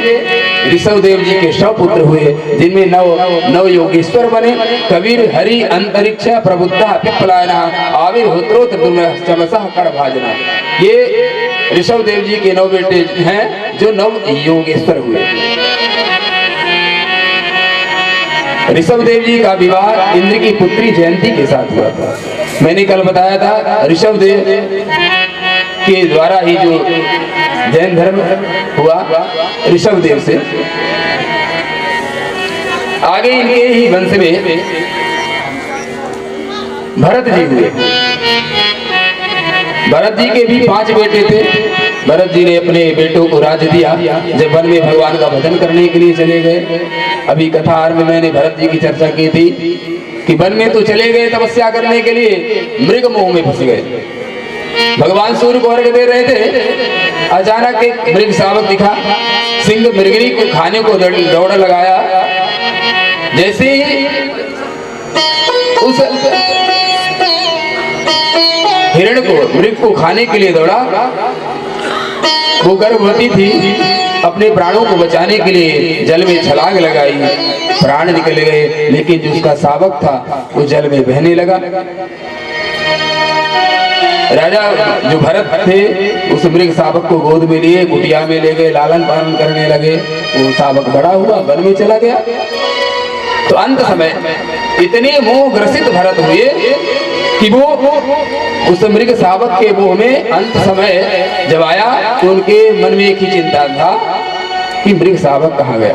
ऋषभदेव जी के 100 पुत्र हुए, जिनमें 9 योगेश्वर बने। कबीर हरि अंतरिक्ष प्रबुद्धा पिप्पलायना आविर्होत्रोत चमसः कर भाजना। ये ऋषभदेव जी के 9 बेटे हैं जो 9 योगेश्वर हुए। ऋषभदेव जी का विवाह इंद्र की पुत्री जयंती के साथ हुआ था। मैंने कल बताया था ऋषभदेव के द्वारा ही जो जैन धर्म हुआ ऋषभदेव से। आगे इनके ही वंश में भरत जी हुए। भरत जी के भी 5 बेटे थे। भरत जी ने अपने बेटों को राज्य दिया जब वन में भगवान का भजन करने के लिए चले गए। अभी कथार में मैंने भरत जी की चर्चा की थी कि वन में तो चले गए तपस्या करने के लिए, मृग मोह में फंस गए। भगवान सूर्य को अर्घ दे रहे थे, अचानक एक मृग शावक दिखा। सिंह मृगनी को खाने को दौड़ लगाया। जैसे ही उस हिरण को मृग को खाने के लिए दौड़ा, वो गर्भवती थी। अपने प्राणों को बचाने के लिए जल में छलांग लगाई, प्राण निकल गए, लेकिन जो उसका शावक था वो जल में बहने लगा। राजा जो भरत थे उस मृग शावक को गोद में लिए कुटिया में ले गए, लालन पालन करने लगे। वो शावक बड़ा हुआ, वन में चला गया। तो अंत समय इतने मोह ग्रसित भरत हुए कि वो उस मृग शावक के मोह में अंत समय जब आया तो उनके मन में एक ही चिंता था कि मृग शावक कहाँ गया।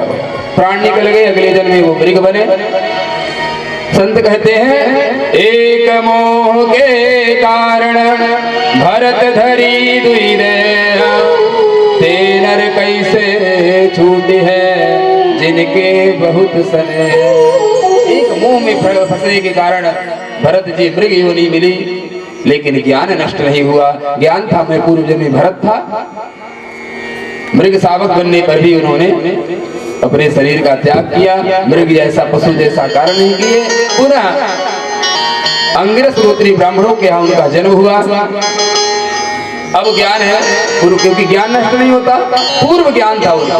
प्राण निकल गए, अगले जन्म में वो मृग बने। संत कहते हैं एक मोह के कारण भरत धरी दुई देह, ते नर कैसे छूटी है जिनके बहुत सने। एक मोह में फंसने के कारण भरत जी मृग योनि मिली, लेकिन ज्ञान नष्ट नहीं हुआ। ज्ञान था मैं पूर्व जन्म में भरत था। मृग शावक बनने पर भी उन्होंने अपने शरीर का त्याग किया, मृग जैसा पशु जैसा कारण नहीं किए। पुनः अंगिरस गोत्री ब्राह्मणों के यहाँ उनका जन्म हुआ। अब ज्ञान है पूर्व, क्योंकि ज्ञान नष्ट नहीं होता, पूर्व ज्ञान था उनको।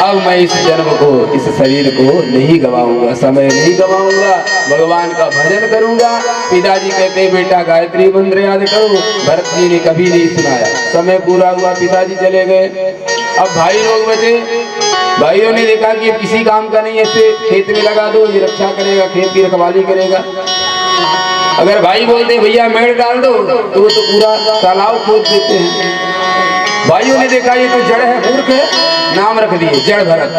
अब मैं इस जन्म को, इस शरीर को नहीं गवाऊंगा, समय नहीं गवाऊंगा, भगवान का भजन करूंगा। पिताजी कहते बेटा गायत्री मंत्र याद करो, भरत जी ने कभी नहीं सुनाया। समय पूरा हुआ, पिताजी चले गए। अब भाई लोग बचे। भाइयों ने देखा कि किसी काम का नहीं, ऐसे खेत में लगा दो, ये रक्षा करेगा, खेत की रखवाली करेगा। अगर भाई बोलते भैया मेड़ डाल दो तो वो तो पूरा तालाब खोद देते हैं। भाइयों ने देखा ये तो जड़ है, मूर्ख है, नाम रख दिए जड़ भरत।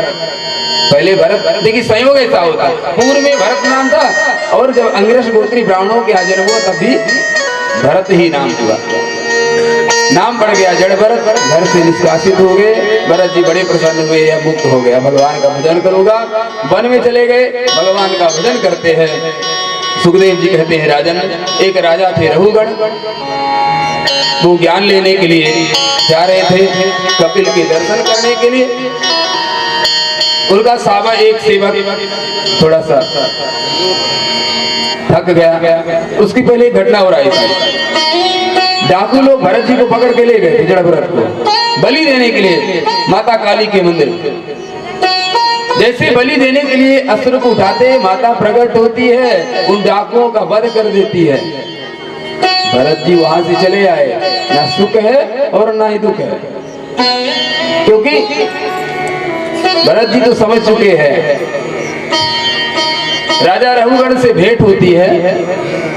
पहले भरत, देखिए संयोग ऐसा होता, पूर्व में भरत नाम था और जब अंगिरस गोत्री ब्राह्मणों के यहाँ जन्म हुआ तब भी भरत ही नाम हुआ। नाम पड़ गया जड़ भरत। घर से निष्कासित हो गए। भरत जी बड़े प्रसन्न हुए, अब मुक्त हो गया, भगवान का भजन करूंगा। वन में चले गए, भगवान का भजन करते हैं। सुखदेव जी कहते हैं राजन, एक राजा थे रहुगण, वो ज्ञान लेने के लिए जा रहे थे कपिल के दर्शन करने के लिए। उनका सावा एक सेवक थोड़ा सा थक गया। उसकी पहले एक घटना हो रही थी। डाकू लोग भरत जी को पकड़ के ले गए जड़ भरत को बलि देने के लिए माता काली के मंदिर। जैसे बलि देने के लिए अस्त्र को उठाते माता प्रकट होती है, उन डाकुओं का वध कर देती है। भरत जी वहां से चले आए, ना सुख है और ना ही दुख है, क्योंकि भरत जी तो समझ चुके हैं। राजा रहुगण से भेंट होती है,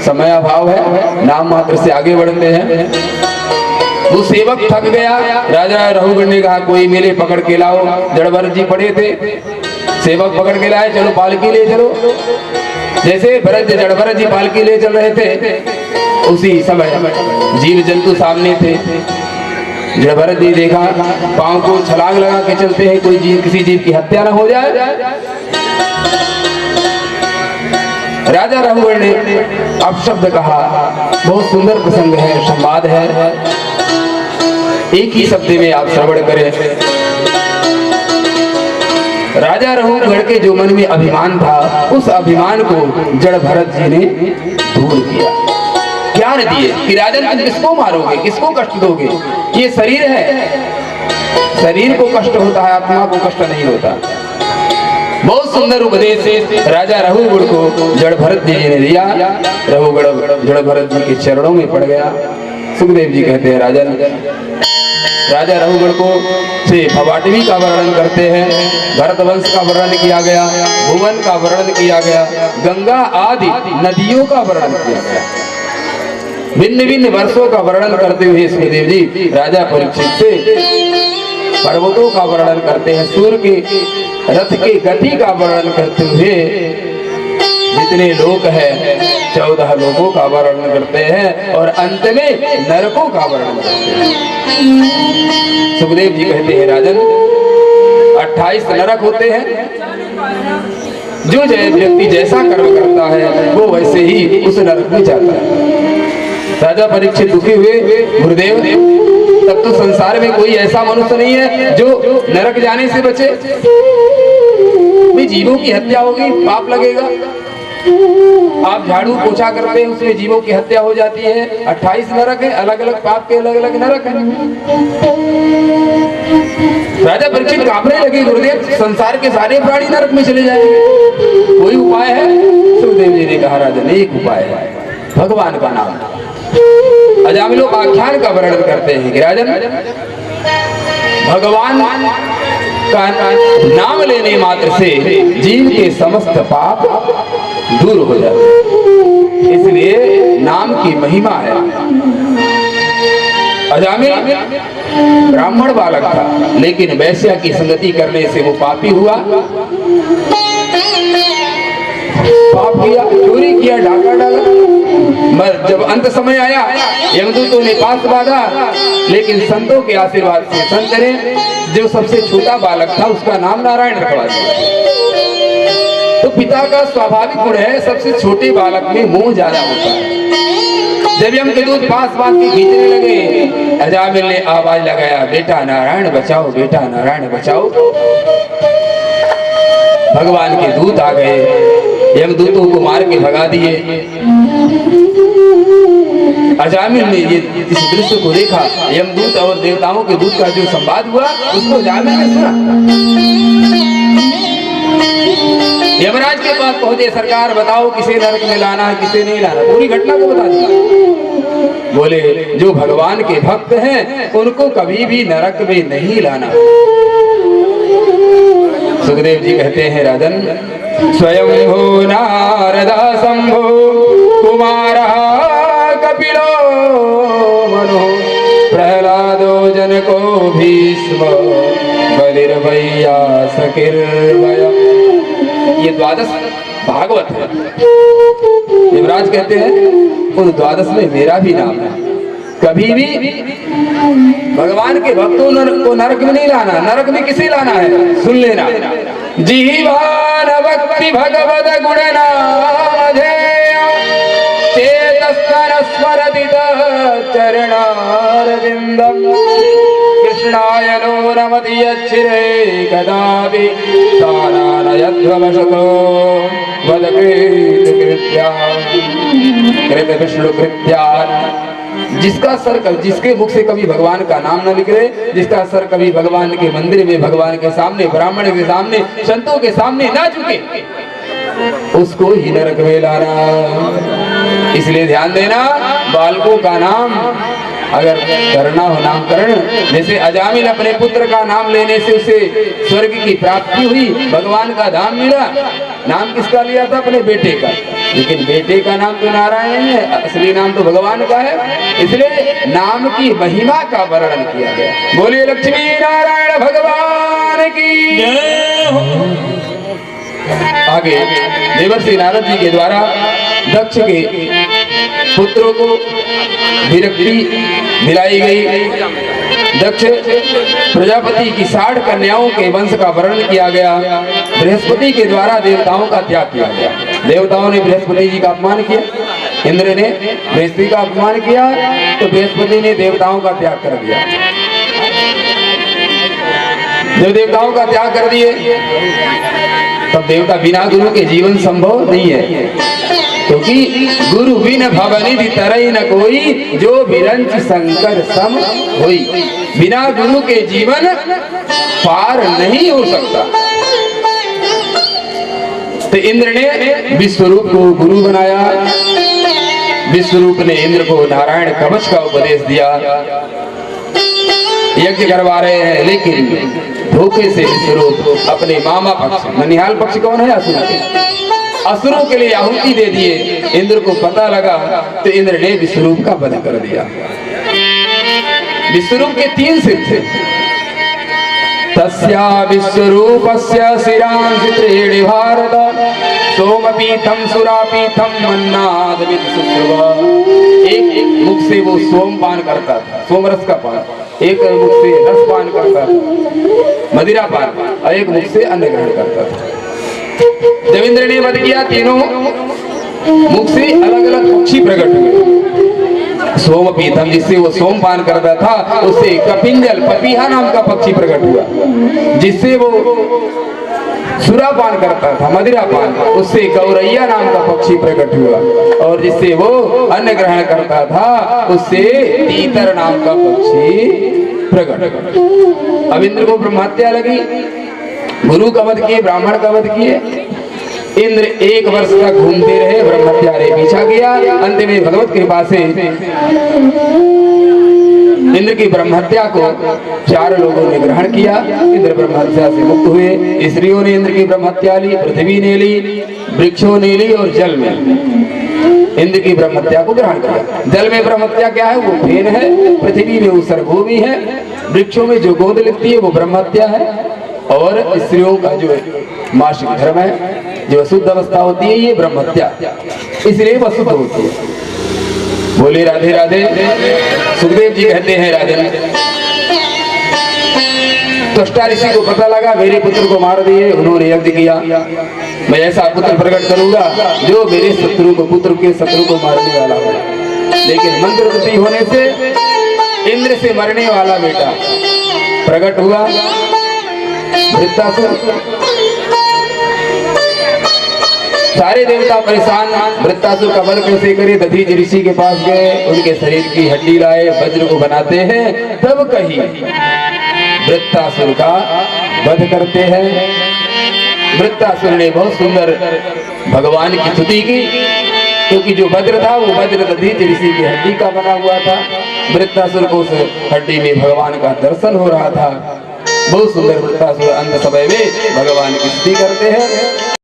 समय अभाव है, नाम मात्र से आगे बढ़ते हैं। वो सेवक थक गया। राजा रहुगण ने कहा कोई मेले पकड़ के लाओ। जड़ भरत जी पड़े थे, सेवक पकड़ के लाए, चलो पालकी ले चलो। जैसे जड़ भरत जी पालकी ले चल रहे थे, उसी समय जीव जंतु सामने थे। जड़ भरत जी देखा, पांव को छलांग लगा के चलते हैं, कोई जीव, किसी जीव की हत्या न हो जाए। राजा रहुगण ने अपशब्द कहा। बहुत सुंदर प्रसंग है, संवाद है, एक ही शब्द में आप श्रवण करें। राजा रहुगण के जो मन में अभिमान था, उस अभिमान को जड़ भरत जी ने दूर किया। ज्ञान दिए कि राजन तुम किसको मारोगे, किसको कष्ट दोगे, ये शरीर है, शरीर को कष्ट होता है, आत्मा को कष्ट नहीं होता। बहुत सुंदर उपदेश से राजा रहुगण को जड़ भरत जी ने दिया। रहुगण जड़ भरत जी के चरणों में पड़ गया। सुखदेव जी कहते हैं राजा रहुगण को से भवाटवी का वर्णन करते हैं, भरत वंश का वर्णन किया गया, भुवन का वर्णन किया गया, गंगा आदि नदियों का वर्णन किया गया। भिन्न भिन्न वर्षों का वर्णन करते हुए सुखदेव जी राजा परीक्षित से पर्वतों का वर्णन करते हैं, सूर्य के रथ के गति का वर्णन करते हुए जितने लोक है 14 लोकों का वर्णन करते हैं और अंत में नरकों का वर्णन करते हैं। सुखदेव जी कहते हैं राजन 28 नरक होते हैं। जो व्यक्ति जैसा कर्म करता है वो वैसे ही उस नरक में जाता है। राजा परीक्षित दुखी हुए, गुरुदेव तब तो संसार में कोई ऐसा मनुष्य नहीं है जो नरक जाने से बचे। जीवों की हत्या होगी, पाप लगेगा। आप झाड़ू पोछा करते हैं, उसमें जीवों की हत्या हो जाती है। 28 नरक है, अलग अलग पाप के अलग अलग नरक है। राजा परीक्षित कांपने लगे, गुरुदेव संसार के सारे प्राणी नरक में चले जाएंगे, कोई उपाय है? सुखदेव जी ने कहा राजन एक उपाय है, भगवान का नाम। अजामिल लोग आख्यान का वर्णन करते हैं कि राजन भगवान का नाम लेने मात्र से जीव के समस्त पाप दूर हो जाते हैं, इसलिए नाम की महिमा है। अजामिल ब्राह्मण बालक था, लेकिन वैश्या की संगति करने से वो पापी हुआ, पाप किया, चोरी किया, डाका डाला। मगर जब अंत समय आया, यमदूतों ने पास बांधा, लेकिन संतों के आशीर्वाद से संत ने जो सबसे छोटा बालक था उसका नाम नारायण रखवा दिया। तो पिता का स्वाभाविक गुण है, सबसे छोटे बालक में मोह ज्यादा होता है। जब यमदूत पास बांध के खींचने लगे, अजामिल ने आवाज लगाया, बेटा नारायण बचाओ, बेटा नारायण बचाओ। भगवान के दूत आ गए, यमदूतों को मार के भगा दिए। अजामिल ने ये इस दृश्य को देखा, यमदूत और देवताओं के दूत का जो संवाद हुआ उसको अजामिल ने सुना। यमराज के पास पहुंचे, सरकार बताओ किसे नरक में लाना है, किसे नहीं लाना, पूरी घटना को बता दिया। बोले जो भगवान के भक्त हैं उनको कभी भी नरक में नहीं लाना। सुखदेव जी कहते हैं राजन स्वयं भो नारदा शंभो कुमार कपिलो मनो प्रहलादो जनको भीष्म बलिर्भैया सकिर्भय। ये द्वादश भागवत है। युवराज कहते हैं उन द्वादश में मेरा भी नाम है। कभी भी भगवान के भक्तों को नरक में नहीं लाना। नरक में किसे लाना है सुन लेना। जीवान भक्ति भगवद गुणनामधेय चेतस्तर स्मरति चरणारविंदम कृष्णाय नो नमति यच्छिरे कदापि तानानयध्वमशतो वदकृत्या कृत विष्णु कृत्यान। जिसका सर जिसके मुख से कभी भगवान का नाम न निकले, जिसका सर कभी भगवान के मंदिर में, भगवान के सामने, ब्राह्मण के सामने, संतों के सामने ना झुके, उसको ही नरक में लाना। इसलिए ध्यान देना, बालकों का नाम अगर करना हो नामकरण, जैसे अजामिल अपने पुत्र का नाम लेने से उसे स्वर्ग की प्राप्ति हुई, भगवान का धाम मिला। नाम किसका लिया था? अपने बेटे का, लेकिन बेटे का नाम तो नारायण है, असली नाम तो भगवान का है। इसलिए नाम की महिमा का वर्णन किया गया। बोलिए लक्ष्मी नारायण भगवान की जय हो। आगे देवर्षि नारद जी के द्वारा दक्ष के पुत्रों को विरक्ति दिलाई गई। दक्ष प्रजापति की 60 कन्याओं के वंश का वर्णन किया गया। बृहस्पति के द्वारा देवताओं का त्याग किया गया। देवताओं ने बृहस्पति जी का अपमान किया, इंद्र ने बृहस्पति का अपमान किया, तो बृहस्पति ने देवताओं का त्याग कर दिया। जब देवताओं का त्याग कर दिए तब देवता बिना गुरु के जीवन संभव नहीं है, क्योंकि गुरु बिन भवनिधि तरई न कोई, जो विरंच शंकर सम होई। बिना गुरु के जीवन पार नहीं हो सकता। तो इंद्र ने विश्वरूप को गुरु बनाया। विश्वरूप ने इंद्र को नारायण कवच का उपदेश दिया। यज्ञ करवा रहे हैं, लेकिन धोखे से विश्वरूप अपने मामा पक्ष, ननिहाल पक्ष कौन है? असुर के, असुरों के लिए आहुति दे दिए। इंद्र को पता लगा तो इंद्र ने विश्वरूप का वध कर दिया। विश्वरूप के 3 सिर थे। तस्या विश्वरूपस्य शिरांसि त्रीणि भारत सोमपीठम सुरापीठम मन्नाद विदुषुवा। एक मुख से वो सोम पान करता था, सोमरस का पान, एक मुख से रस पान करता था, मदिरा पान, और एक मुख से अन्न ग्रहण करता था। जब इंद्र ने वध किया, तीनों मुख से अलग अलग पक्षी प्रकट हुए। सोमपीठम जिससे वो सोमपान करता था, उससे कपिंजल पपीहा नाम का पक्षी प्रकट हुआ। जिससे वो सुरापान करता था, मदिरा पान, उससे गौरैया नाम का पक्षी प्रकट हुआ। और जिससे वो अन्न ग्रहण करता था, उससे तीतर नाम का पक्षी प्रकट। अब इंद्र को ब्रह्महत्या लगी, गुरु का वध किए, ब्राह्मण का वध किए। इंद्र 1 वर्ष तक घूमते रहे, ब्रह्महत्या रे पीछा किया। अंत में भगवत कृपा से इंद्र की ब्रह्महत्या को 4 लोगों ने ग्रहण किया। इंद्र ब्रह्महत्या से मुक्त हुए। स्त्रियों ने इंद्र की ब्रह्महत्या ली, पृथ्वी ने ली, वृक्षों ने ली और जल में इंद्र की ब्रह्महत्या को ग्रहण किया। जल में ब्रह्महत्या क्या है? वो फेन है। पृथ्वी में उसर्भूमि है। वृक्षों में जो गोद लगती है वो ब्रह्महत्या है। और स्त्रियों का जो मासिक धर्म है, जो अशुद्ध अवस्था होती है, ये ब्रह्महत्या, इसलिए वो अशुद्ध होती है। बोले राधे राधे। सुखदेव जी कहते हैं राजन, त्वष्टा ऋषि को पता लगा मेरे पुत्र को मार दिए, उन्होंने यज्ञ किया, मैं ऐसा पुत्र प्रकट करूंगा जो मेरे शत्रु को, पुत्र के शत्रु को मारने वाला हो। लेकिन मंत्र त्रुटि होने से इंद्र से मरने वाला बेटा प्रकट हुआ, वृत्तासुर। सारे देवता परेशान, वृत्तासुर का वध कैसे करे? दधीच ऋषि के पास गए, उनके शरीर की हड्डी लाए, वज्र को बनाते हैं, तब कहीं वृत्तासुर का वध करते हैं। वृत्तासुर ने बहुत सुंदर भगवान की स्तुति की, क्योंकि जो वज्र था वो वज्र दधीच ऋषि की हड्डी का बना हुआ था। वृत्तासुर को उस हड्डी में भगवान का दर्शन हो रहा था। बहुत सुंदर वृत्तासुर अंत समय में भगवान की स्तुति करते हैं।